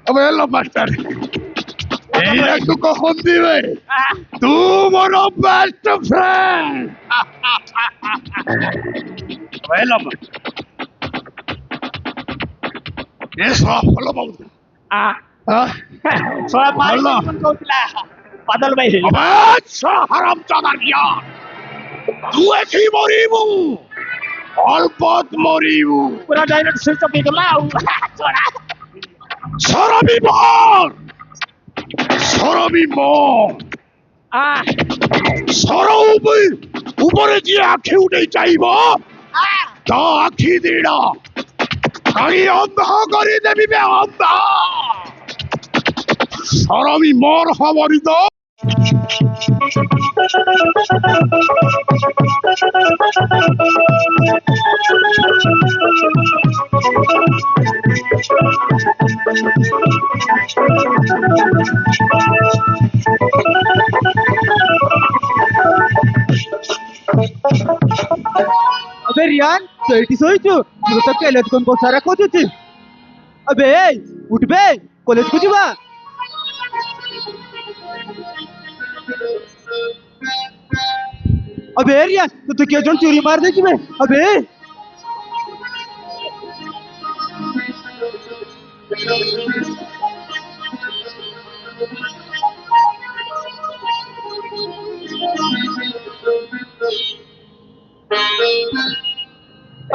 अब हेलो मास्टर এইটা তো কখন দিবে তোমার বেস্ট ফ্রেন্ড হেলো এসো হলো বাবু বাদল ভাই আচ্ছা হারাম চাদা গিয়া তুই কি মরিবু অল্পত মরিবু পুরা ডাইরেক্ট সুইচ অফ হয়ে গেল সরবি মর সরবি মর সরবি উপরে যে আখি উঠে চাইব তা আখি দিড়া আমি অন্ধ করে দেবি বে অন্ধ সরবি মর হবরি তো अबे रियान सोईटी सोईचु तू तो केले कोण बसारा खोजुची अबे उठ बे कॉलेज को जीवा अबे रियान तू क्यों जन चोरी मार दे बे अबे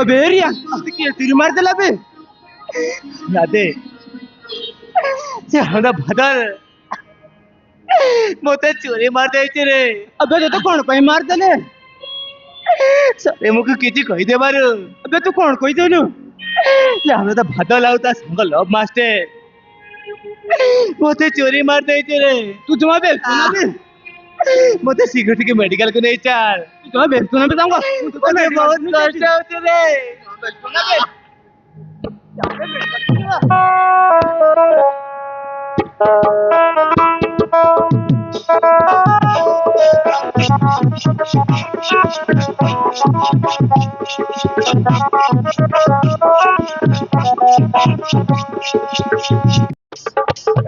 अबे रियान तू क्यों चोरी मार देला बे ना दे से हमरा भदर मोते चोरी मार देचे रे अबे तो कोण पाई मार देले सरे मुख किती कहि दे मारू अबे तू कोण कहि देलु ले हमरा तो भदर लाउता संग लव मास्टर मोते चोरी मार देचे रे तू जमा बे सुना बे मोते सिक्योरिटी के मेडिकल को नहीं चार तू जमा बे सुना बे जाऊंगा मुझे बहुत कष्ट होते रे सुना बे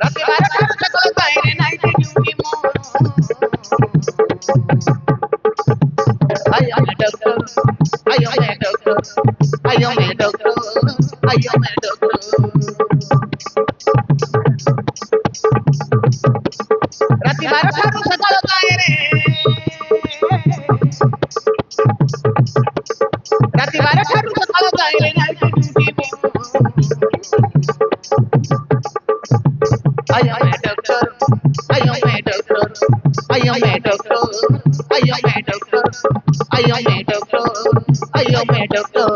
রাতে 12টা সকাল বাইরে নাইটে duty more I am doctor I am doctor I am doctor I am doctor রাতে 12টা সকাল বাইরে রাতে 12টা সকাল বাইরে নাইটে duty more I am a doctor. I am a doctor. I am a doctor. I am a doctor. I am a doctor. I am a doctor.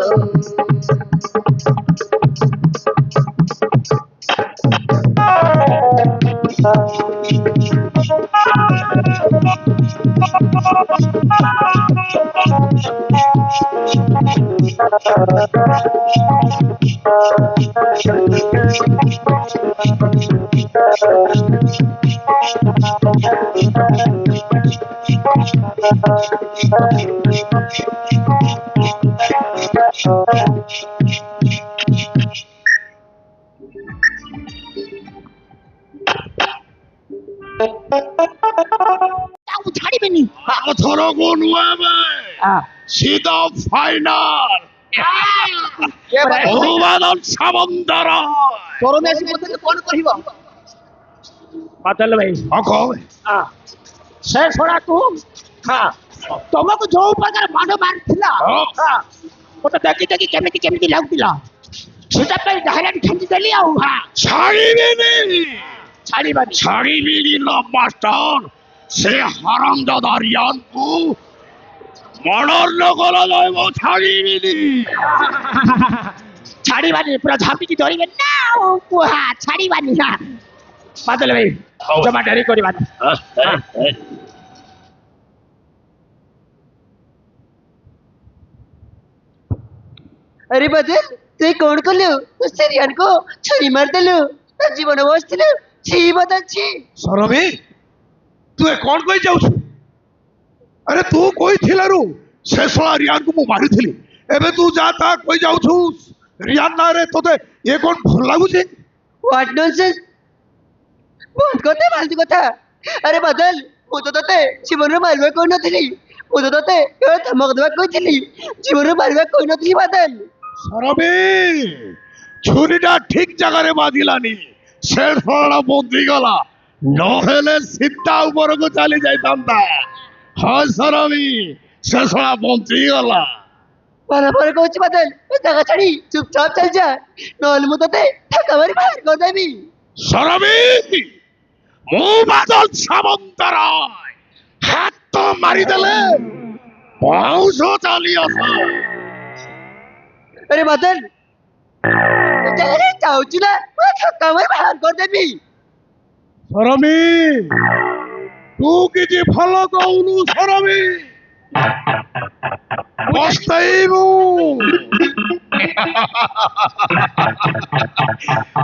ତାକୁ ଛାଡ଼ିବେନି। ଆରଥରକୁ ନୁହେଁ ବେ, ସିଧା ଫାଇନାଲ ବାଦଲ ସାମନ୍ତରାୟ। ତୋର ଆସି ମୋତେ କଣ କହିବ? ବାଦଲ ଭାଇ ସେ ଶୁଣାକୁ ତମକୁ ଯୋଉ ପ୍ରକାର ମାଡ଼ ମାରିଥିଲା ମୋତେ ଦେଖି ଦେଖି କେମିତି କେମିତି ଲାଗୁଥିଲା, ସେଟା ପାଇଁ ଡାଇରେକ୍ଟ ଖେଞ୍ଚି ଦେଲି ଆଉ। ଛାଡ଼ିବିନି ଛାଡ଼ିବାନି। ଛାଡ଼ିବିନି ଲବ୍ ମାଷ୍ଟର। ସେ ହରାମଜାଦା ରିୟାନକୁ ମର୍ଡର ନ କରାଯାଏ ମୁଁ ଛାଡ଼ିବିନି। ଛାଡ଼ିବାନି, ପୁରା ଝାମ୍ପିକି ଧରିବେନି ନା ଆଉ କୁହା ଛାଡ଼ିବାନି ନା। ବାଦଲ ଭାଇ ଜମା ଡେରି କରିବାନି। अरे बदल तू कौन कर लो उससे रियान को छुरी मार देलु जीवन बसथिलु छी बदल छी ସରମୀ ତୁ ଏ କ'ଣ କହି ଯାଉଛୁ? ଆରେ ତୁ କହିଥିଲାରୁ ସେ ଶଳା ରିୟାନକୁ ମୁଁ ମାରିଥିଲି। ଏବେ ତୁ ଯା ତା କହି ଯାଉଛୁ ରିୟାନ ନାଁରେ ତୋତେ ଏ କ'ଣ ଭଲ ଲାଗୁଛି? व्हाट नॉनसेंस बहुत কথা ফালতু কথা अरे बदल ମୁଁ ତ ତତେ ଜୀବନରେ ମାରିବା କହି ନଥିଲି ମୁଁ ତ ତତେ ଧମକ ଦେବା କହିଥିଲି ଜୀବନରେ ମାରିବା କହି ନଥିଲି ବଦଲ ସରମୀ ଛୁରୀଟା ଠିକ ଜାଗାରେ ବାଜିଲାନି। ସେ ଶଳା ବଞ୍ଚିଗଲା, ନହେଲେ ସିଧା ଉପରକୁ ଚାଲି ଯାଇଥାନ୍ତା। ହଁ ସରମୀ ସେ ଶଳା ବଞ୍ଚିଗଲା। बराबर कହୁଛି बदल ଏ ଜାଗା ଛାଡ଼ି ଚୁପଚାପ ଚାଲି ଯା ନହେଲେ ମୁଁ ତତେ ଠକା ମାରି ବାହାର କରିଦେବି। ସରମୀ ମୁଁ ବାଦଲ ସାମନ୍ତରାୟ, ହାତ ମାରିଦେଲେ ବାଉଁଶ ଚାଲି ଆସେ। अरे बदल ଯାଉଛୁ ନା ମୁଁ ଠକା ମାରି ବାହାର କରିଦେବି। ସରମୀ ତୁ କିଛି ଭଲ କହୁନୁ ସରମୀ, ପସ୍ତେଇବୁ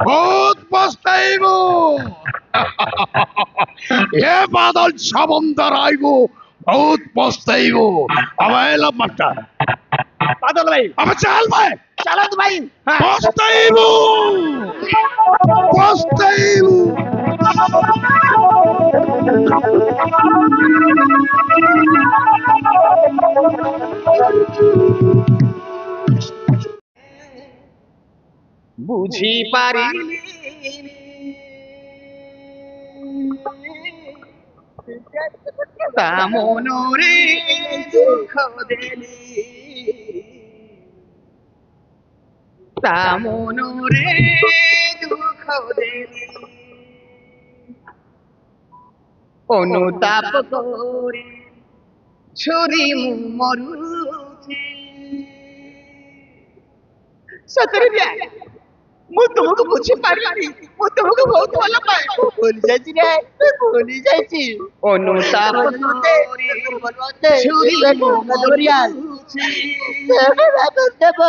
ବହୁତ ପସ୍ତେଇବୁ। ଏ ବାଦଲ ସାମନ୍ତରାୟକୁ ବହୁତ ପସ୍ତେଇବୁ। अब लव मास्टर बादल भाई अब चल भाई चलो तो भाई। पस्तेइबू पस्तेइबू বুঝি পারিনি তা মনরে দুঃখ দেলি তা মনরে দুঃখ দেলি অনুতাপ করে ছুরি মরুছি ସତରେ ବି ମୁଁ ତୁମକୁ ବୁଝିପାରିଲି, ମୁଁ ତୁମକୁ ବହୁତ ଭଲ ପାଏ। ଭୁଲି ଯାଇଛି ରେ ଭୁଲି ଯାଇଛି ଅନୁତାପ ଛୁରୀ ଦେବ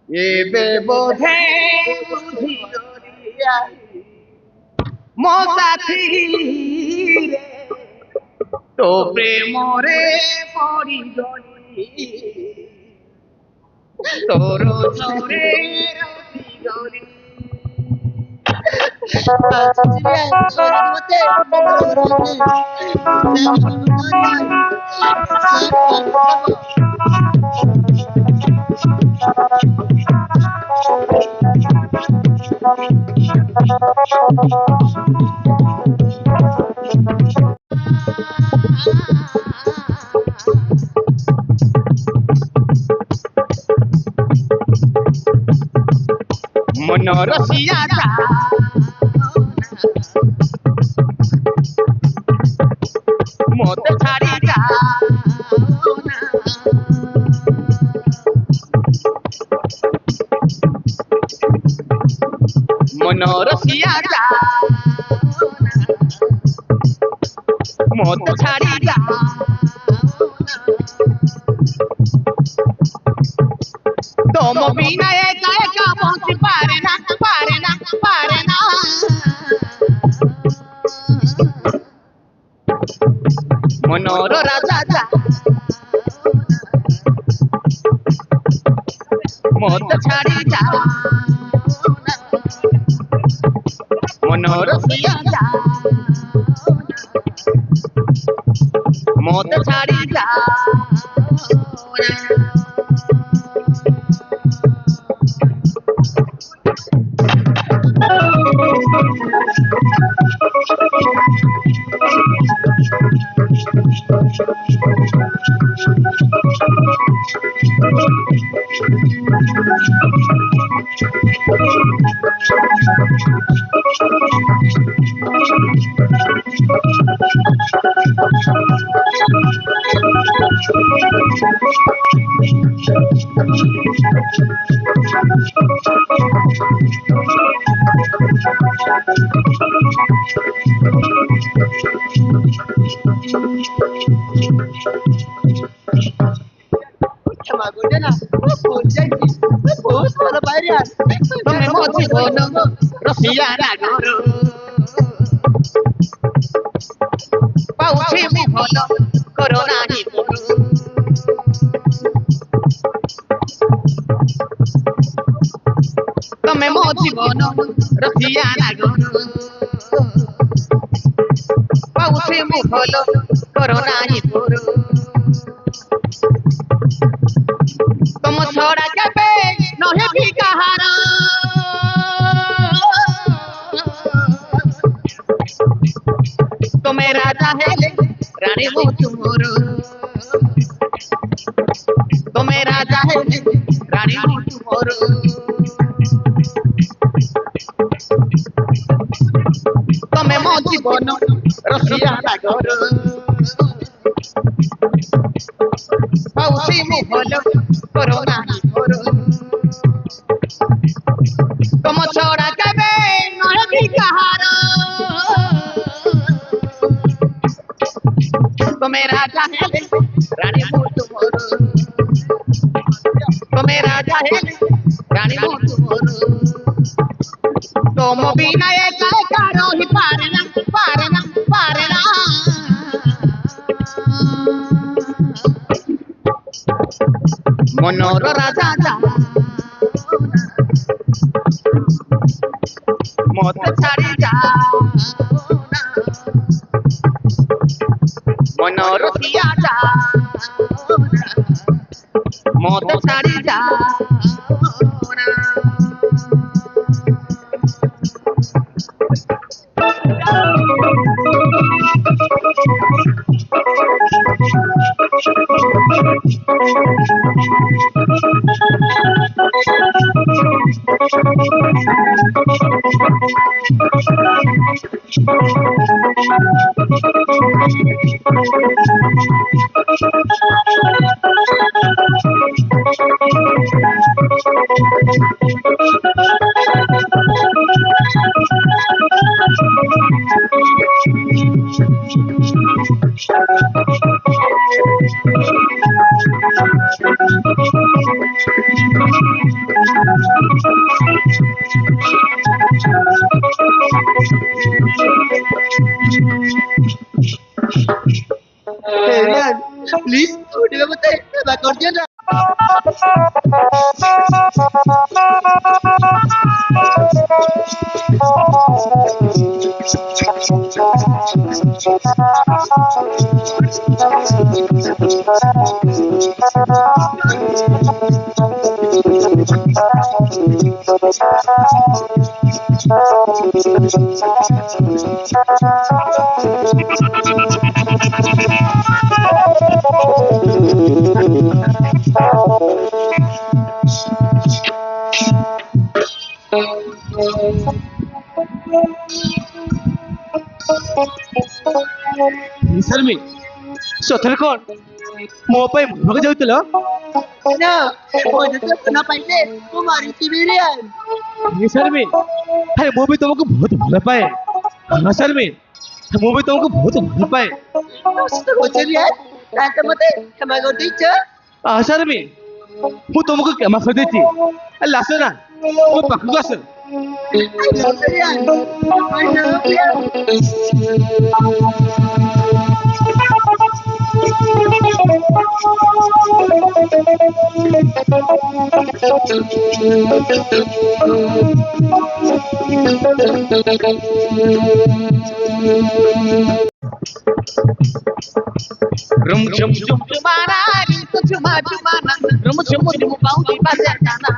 ଏବେ ବୋଧେ ବୁଝିଗଲି ମୋ ସାଥିରେ ତୋ ପ୍ରେମରେ ପଡ଼ିଗଲି ତୋର ଜୋରେ ରସିଗଲି ମନ ରସିଆ ମତେ ଛାଡ଼ି ଯାଉନା ମନ ରସିଆ ମତେ ଛାଡ଼ି ଯାଉନା ତମ ବିନା ଏକା ଏକା ବଞ୍ଚି ପାରେ ନା ପାରେ ନା ପାରେ ନା মত ছাড়ি যাও না মনোর সিয়া যাও মত ছাড়ি যাও না क्षमा कर देना मैं भूल जाएगी मैं बहुत वाला बाहर यार তুমি মতি বলো রসিয়া রাগরো পাউছি মু ভালো করোনা নি করো তুমি মতি বলো রসিয়া রাগরো পাউছি মু ভালো করোনা নি করো तुम छोड़ा के नहे भी कहारा तुम्हें राजा है रानी वो तुमरो तुम्हें राजा है रानी वो तुमरो तुम्हें मोची बनो रसिया लागरो पाउसी मु भलो कोरोना करो तुम छोड़ा कबे नहे भी कहारा तुम्हें राजा है रानी मु तुमरो तुम्हें राजा है रानी मु तुमरो तुम बिना एक करो ही पारना पारना पारना मनोर राजा जा मत छाड़ी जा मनोर सिया जा मत छाड़ी जा प्लीज छोटे में बताइए क्षमा कर दिया ना शर्मी सतर कौन मो पे भग जाउतलो ना मुझे तो सुना पहले तुम्हारी सिविलियन शर्मी अरे मो भी तुमको बहुत भल पाए हाँ शर्मी मो भी तुमको बहुत भल पाए तो चलिए यार ताकि मते क्षमा कर दीजिए हाँ शर्मी मु तुमको क्षमा कर देती लासो ना मो पाखु आस I love you. Rum chum chum chumana, rum chuma chumana, rum chum chum pauti bazana.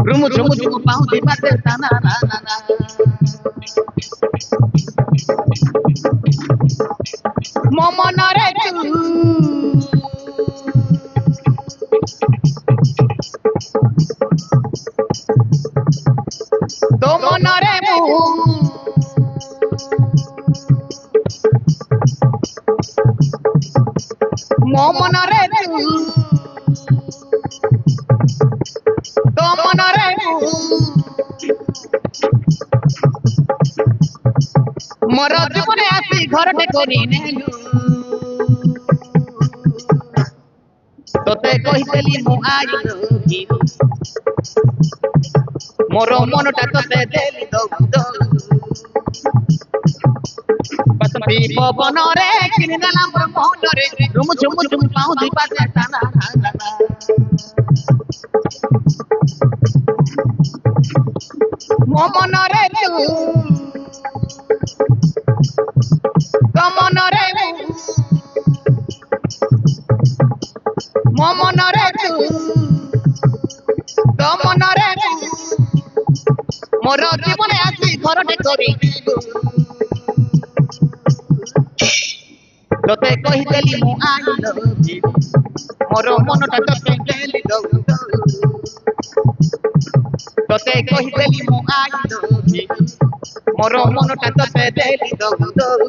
Rum chum chum pauti bazana. Momo nore tu. Tomo nore mu. Momonore tu, tomonore tu, moro jibone asi ঘরটে করি নেলু, তোতে কহিতেলি মু আইলো হিরু, মোর মনটা তোতে দেলি দৌ দৌ, বসন্তি পবনরে কিনি দেলাম মোর মনরে, room ঝুম ঝুম পাউ দুই পাশে টানা টানা। মমনরে তু, কমনরে তু, মমনরে তু, কমনরে তু, মোর জীবনে আসি ঘরটে করি তোতে কহিদেলি মু আই লভ ইউ মোর মনটা তোতে দেলি দৌ দৌ তোতে কহিদেলি মু আই লভ ইউ মোর মনটা তোতে দেলি দৌ দৌ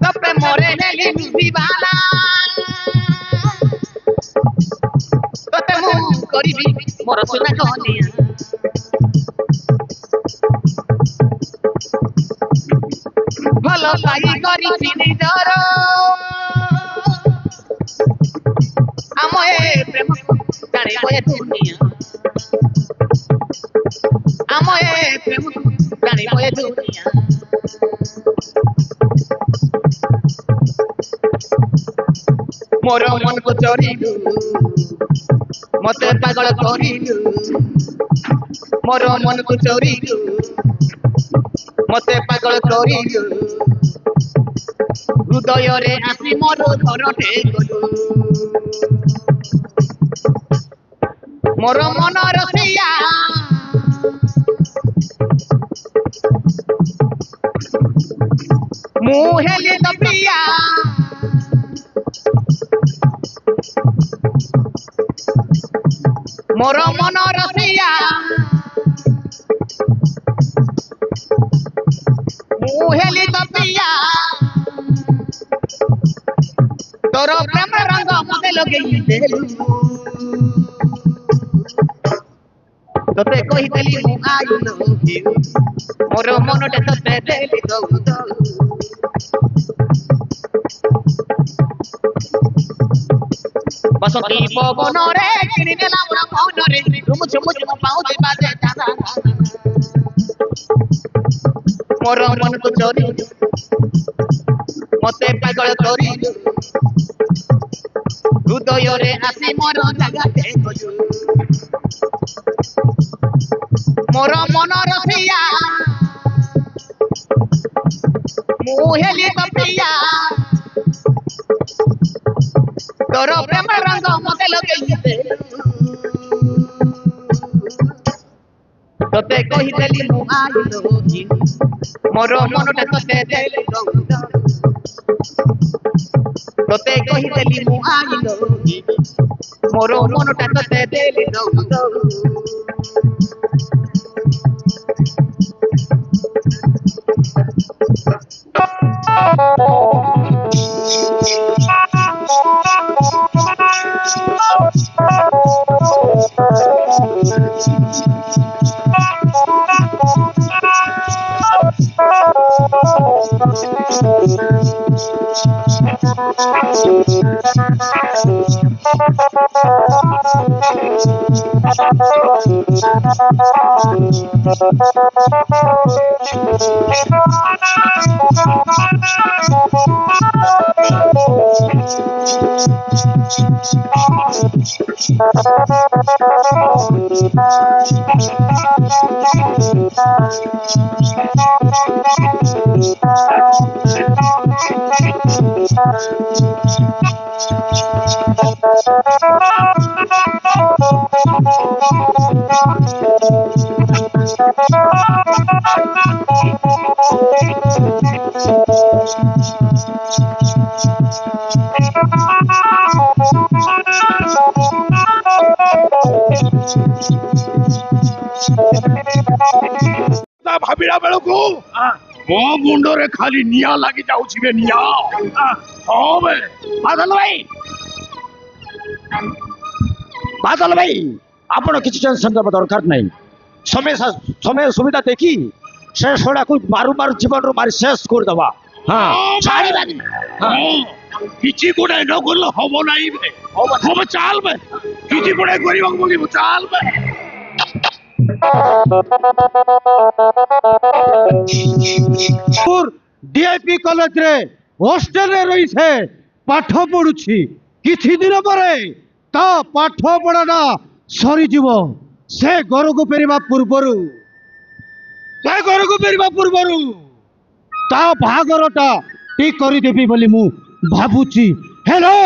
Topre more neli vivala Tote mu koribi moro suna gonia Bhalo pai kori chini doro Amo e prema jane boye dunia Amo e prema jane boye dunia मोर मन को चोरीलु मते पागल करिलु मोर मन को चोरीलु मते पागल करिलु हृदय रे आसी मोर घरटे गलु मोर मन रसिया मु हेली द प्रिया मोर मन रसिया मु हेली तो पिया तोर प्रेम रंग मते लगेई देलु তোতে কহিদেলি মু আই লভ ইউ মোর মনটা তোতে দেলি দৌ দৌ বসতি পবনরে কিনি দেলা মোর মনরে ঝুমু ঝুমু ঝুমু পাউজি বাজে দাদা মোর মনକୁ চোরি মতে পাগল করি হৃদୟରେ আসি মোর জাগাতে খোঁজু মোর মনর পিয়া মু হেলি বাপিয়া তোর প্রেম রঙ মতে লগেই দে তোতে কহিদেলি মু আই লভ ইউ মোর মনটা তোতে দেলি দৌ দৌ তোতে কহিদেলি মু আই লভ ইউ মোর মনটা তোতে দেলি দৌ দৌ ଭାବିଲା ବେଳକୁ ମୋ ମୁଣ୍ଡରେ ଖାଲି ନିଆଁ ଲାଗି ଯାଉଛି ବେ ନିଆଁ ହଁ ବେ ବାଦଲ ଭାଇ ଆପଣ କିଛି ଟେନସନ ଦେବା ଦରକାର ନାହିଁ ସମୟ ସୁବିଧା ଦେଖି ସେ ଶୋଡ଼ାକୁ ମାରୁ ମାରୁ ଜୀବନରୁ ମାରି ଶେଷ କରିଦେବା ହଁ ଛାଡ଼ିବାନି କିଛି ଗୁଡ଼ାଏ ନ କଲେ ହବ ନାହିଁ ବେ ହବ ଚାଲ ବେ କିଛି ଗୁଡ଼ାଏ କରିବାକୁ ପଡ଼ିବ ଚାଲ ବେ ডিআইপি কলেজরে হোস্টেলে রয়েছে পাঠ পড়ুছি কিছু দিন পরে তা পাঠ পড়াটা সরিଯିବ সে ঘরକୁ ফেরিবা ପୂର୍ବରୁ তা ବାହାଘରଟା ଠିକ କରିଦେବି ବୋଲି ମୁଁ ଭାବୁଛି ହେଲେ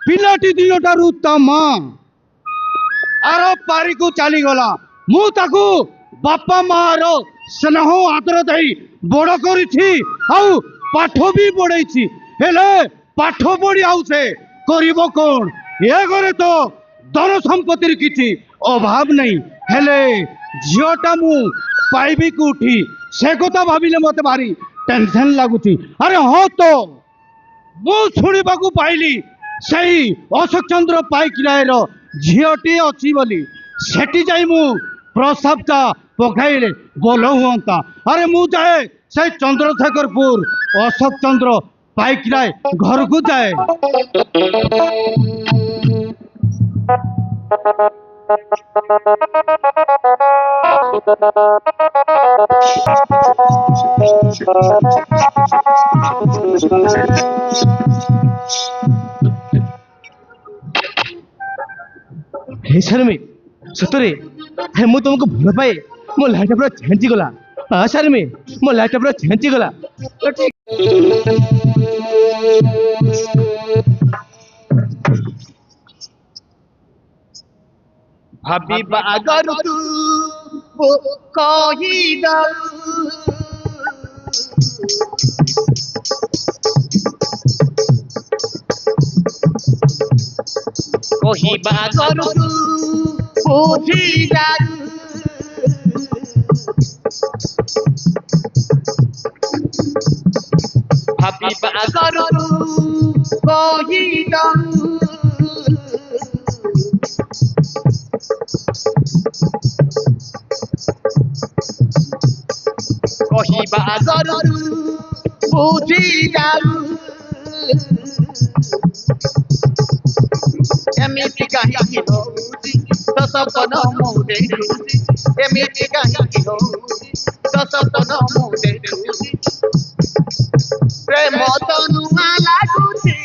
ପିଲାଟି ଦିନଠାରୁ ତା ମା ଆର ପାରିକୁ ଚାଲିଗଲା ମୁଁ ତାକୁ ବାପା ମାର ସ୍ନେହ ଆଦର ଦେଇ ବଡ଼ କରିଛି ଆଉ ପାଠ ବି ପଢ଼େଇଛି ହେଲେ ପାଠ ପଢ଼ି ଆଉ ସେ କରିବ କ'ଣ ଏ ଘରେ ତ ଧନ ସମ୍ପତ୍ତିର କିଛି ଅଭାବ ନାହିଁ ହେଲେ ଝିଅଟା ମୁଁ ପାଇବି କୋଉଠି ସେ କଥା ଭାବିଲେ ମୋତେ ଭାରି ଟେନସନ୍ ଲାଗୁଛି ଆରେ ହଁ ତ ମୁଁ ଶୁଣିବାକୁ ପାଇଲି ସେଇ ଅଶୋକ ଚନ୍ଦ୍ର ପାଇକରାୟର ଝିଅଟିଏ ଅଛି ବୋଲି ସେଠି ଯାଇ ମୁଁ ପ୍ରସ୍ତାବଟା ପକାଇଲେ ଭଲ ହୁଅନ୍ତା ଆରେ ମୁଁ ଯାଏ ସେଇ ଚନ୍ଦ୍ରଶେଖରପୁର ଅଶୋକ ଚନ୍ଦ୍ର ପାଇକରାୟ ଘରକୁ ଯାଏ हे शर्मी सतरे हे मु तुमको भल पाए मो लाइट पूरा छेंची गला हाँ शर्मी मो लाइट पूरा छेंची गला तो ठीक भाभी बागर तू वो कही दो कही बागर तू बुझी जा भाभी बागर तू कही दो କରୁଛୁ ବୁଝି ଯାଉ ଏମିତି କାହିଁକି ହଉଛି ତ ସପନ ମୁଁ ଦେଖୁଛି ଏମିତି କାହିଁକି ହଉଛି ତ ସପନ ମୁଁ ଦେଖୁଛି ପ୍ରେମ ତ ନୂଆ ଲାଗୁଛି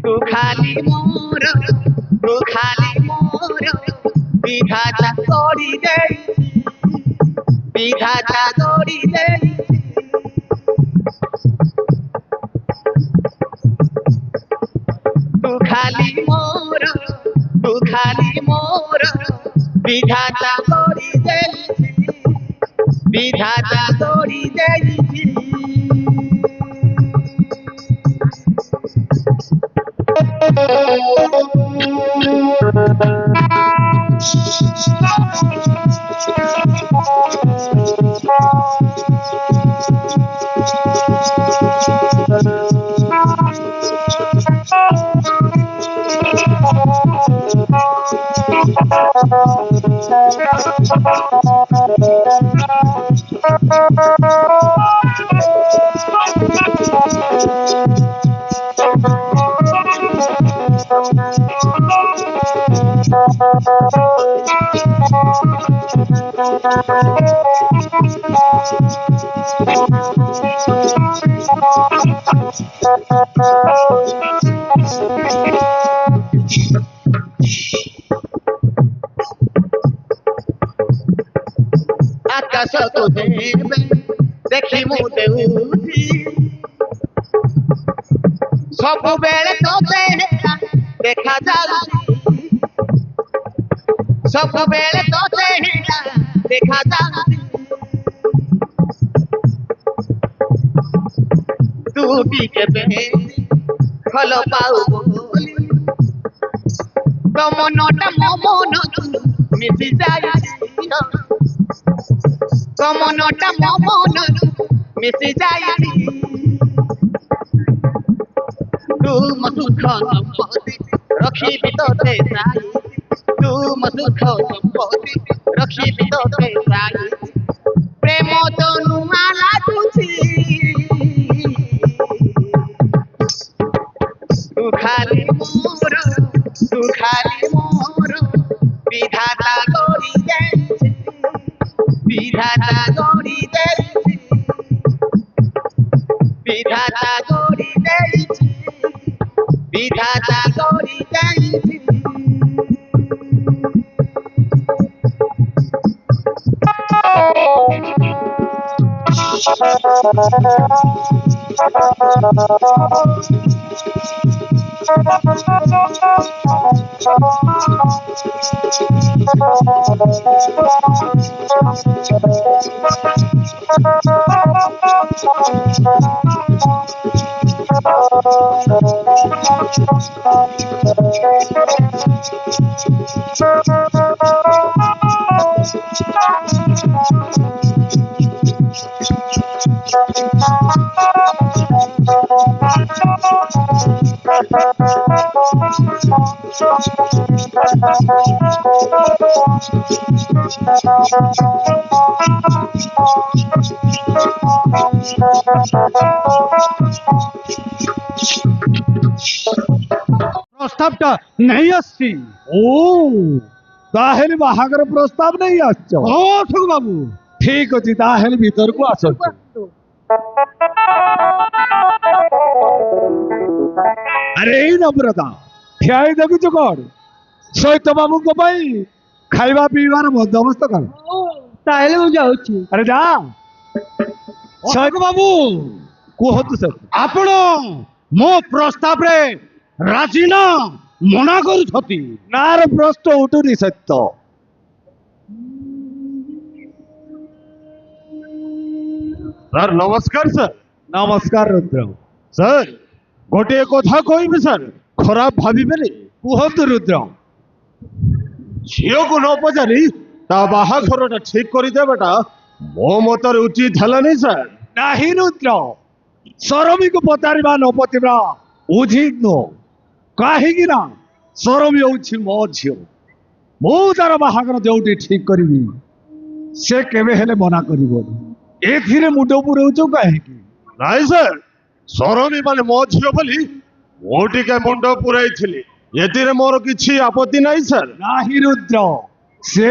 ତୁ ଖାଲି ମୋର ବିଧାତା କରି ଦେଇଛି ବିଧାତା କରି ଦେଇଛି ତୁ ଖାଲି ମୋର ବିଧାତା କରି ଦେଇଛି ବିଧାତା କରି ଦେଇଛି ଆକାଶ ତୁ ଦେବେ ଦେଖି ମୁଁ ଦେଉଛି ସବୁବେଳେ ତୋତେ ଦେଖା ଯାଉଛି ସବୁବେଳେ ତୋତେ ଦେଖା ଯାଉଛି ତୁ ବି କେବେ ଭଲ ପାଉ ବୋଲି ତୋ ମନଟା ମୋ ମନକୁ ମିଶି ଯାଇଛି ତୋ ମନଟା ମୋ ମନକୁ ମିଶି ଯାଇଛି ତୁ ମୋ ସୁଖ ସମ୍ପତ୍ତି ରଖିବି ତୋତେ ସାଇ ତୁ ମୋ ସୁଖ ସମ୍ପତ୍ତି ରଖିବି ତୋତେ ସାଇ ପ୍ରେମ ତ ନୂଆ ଲାଗୁଛି ତୁ ଖାଲି ମୋର ବିଧାତା କରି ଦେଇଛି বিধাতা গড়ি দেইছি বিধাতা গড়ি দেইছি বিধাতা গড়ি দেইছি প্রস্তাবটা নেই আসছি ও তাহলে বাহাগর প্রস্তাব নেই আসছ ও ঠক বাবু ঠিক আছে তাহলে ভিতরକୁ আসନ୍ତୁ আরে এই নম্রতা ଠିଆଇ ଦେଖୁଛୁ କଣ ସହିତ ବାବୁଙ୍କ ପାଇଁ ଖାଇବା ପିଇବାର ବନ୍ଦୋବସ୍ତ କର ତାହେଲେ ମୁଁ ଯାଉଛି ଆରେ ଯା ସହିତ ବାବୁ କୁହନ୍ତୁ ସାର୍ ଆପଣ ମୋ ପ୍ରସ୍ତାବରେ ରାଜି ନା ମନା କରୁଛନ୍ତି ନାର ପ୍ରଶ୍ନ ଉଠୁନି ସତ୍ୟ ସାର୍ ନମସ୍କାର ସାର୍ ନମସ୍କାର ରୁଦ୍ର ସାର୍ ଗୋଟିଏ କଥା କହିବି ସାର୍ ଖରାପ ଭାବିବେନି କୁହନ୍ତୁ ରୁଦ୍ର ଝିଅକୁ ନ ପଚାରି ତା ବାହାଘରଟା ଠିକ କରିଦେବାଟା ମୋ ମତରେ ଉଚିତ ହେଲାନି ସାର୍ ନାହିଁ ରୁଦ୍ର ସରମୀକୁ ପଚାରିବା ନ ପଚାରିବା ଉଚିତ ନୁହଁ କାହିଁକି ନା ସରମୀ ହେଉଛି ମୋ ଝିଅ ମୁଁ ତାର ବାହାଘର ଯୋଉଠି ଠିକ କରିବି ସେ କେବେ ହେଲେ ମନା କରିବନି। ଏଥିରେ ମୁଣ୍ଡ ପୁରଉଛୁ କାହିଁକି? ନାଇଁ ସାର୍, ସରମୀ ମାନେ ମୋ ଝିଅ ବୋଲି ମୁଁ ଟିକେ ମୁଣ୍ଡ ପୁରାଇଥିଲି, ଏଥିରେ ମୋର କିଛି ଆପତ୍ତି ନାହିଁ ସାର୍। ନାହିଁ ରୁଦ୍ର, ସେ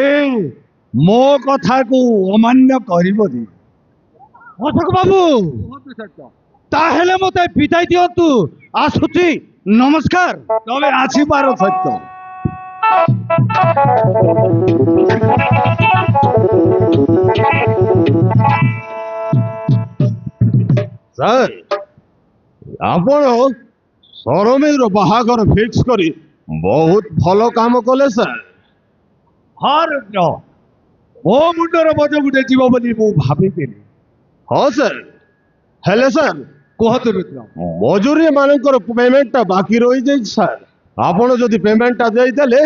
ମୋ କଥାକୁ ଅମାନ୍ୟ କରିବନି। ଅଶୋକ ବାବୁ ତାହେଲେ ମତେ ବିଦାୟ ଦିଅନ୍ତୁ, ଆସୁଛି, ନମସ୍କାର। ତମେ ଆସିପାର ସତ୍ୟ। ସାର୍, ଆପଣ ସରମୀର ବାହାଘର ଫିକ୍ସ କରି ବହୁତ ଭଲ କାମ କଲେ ସାର୍। ହଁ ରୁଦ୍ର, ମୋ ମୁଣ୍ଡର ବୋଝ ଗୋଟେ ଯିବ ବୋଲି ମୁଁ ଭାବିଥିଲି। ହଁ ସାର୍, ହେଲେ ସାର୍ କୁହନ୍ତୁ ରୁଦ୍ର। ମଜୁରୀ ମାନଙ୍କର ପେମେଣ୍ଟଟା ବାକି ରହିଯାଇଛି ସାର୍। ଆପଣ ଯଦି ପେମେଣ୍ଟଟା ଦେଇଦେଲେ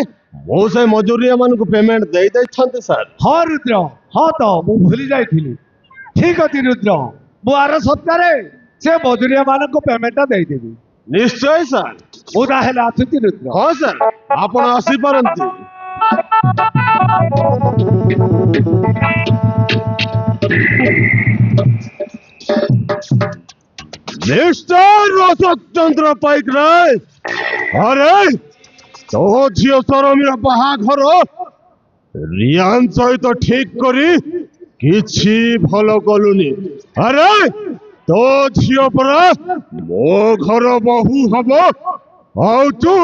ମୁଁ ସେ ମଜୁରିଆ ମାନଙ୍କୁ ପେମେଣ୍ଟ ଦେଇଥାନ୍ତି ସାର୍। ହଁ ରୁଦ୍ର, ହଁ ତ ମୁଁ ଭୁଲି ଯାଇଥିଲି। ଠିକ ଅଛି ରୁଦ୍ର, ମୁଁ ଆର ସପ୍ତାହରେ ସେ ମଜୁରିଆ ମାନଙ୍କୁ ପେମେଣ୍ଟଟା ଦେଇଦେବି। ନିଶ୍ଚୟ ସାର୍। ମୁଁ ତାହେଲେ ଆସୁଛି ରୁଦ୍ର। ହଁ ସାର୍, ଆପଣ ଆସିପାରନ୍ତି। ମିଷ୍ଟର ଅଶୋକ ଚନ୍ଦ୍ର ପାଇକରାୟ, ଆରେ ତୋ ଝିଅ ସରମୀର ବାହାଘର ରିୟାନ ସହିତ ଠିକ କରି କିଛି ଭଲ କଲୁନି। ଆରେ ତୋ ଝିଅ ପରା ମୋ ଘର ବୋହୂ ହବ, ଆଉ ତୁ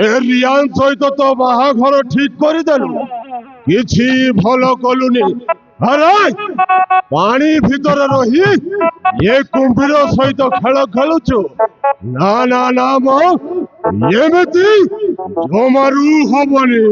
ଏ ରିୟାନ ସହିତ ତୋ ବାହାଘର ଠିକ କରିଦେଲୁ, କିଛି ଭଲ କଲୁନି। ଆରେ ପାଣି ଭିତରେ ରହି ଏ କୁମ୍ଭୀର ସହିତ ଖେଳ ଖେଳୁଛୁ? ନା ନା ନା ମୋ, ଏମିତି ଜମାରୁ ହବନି।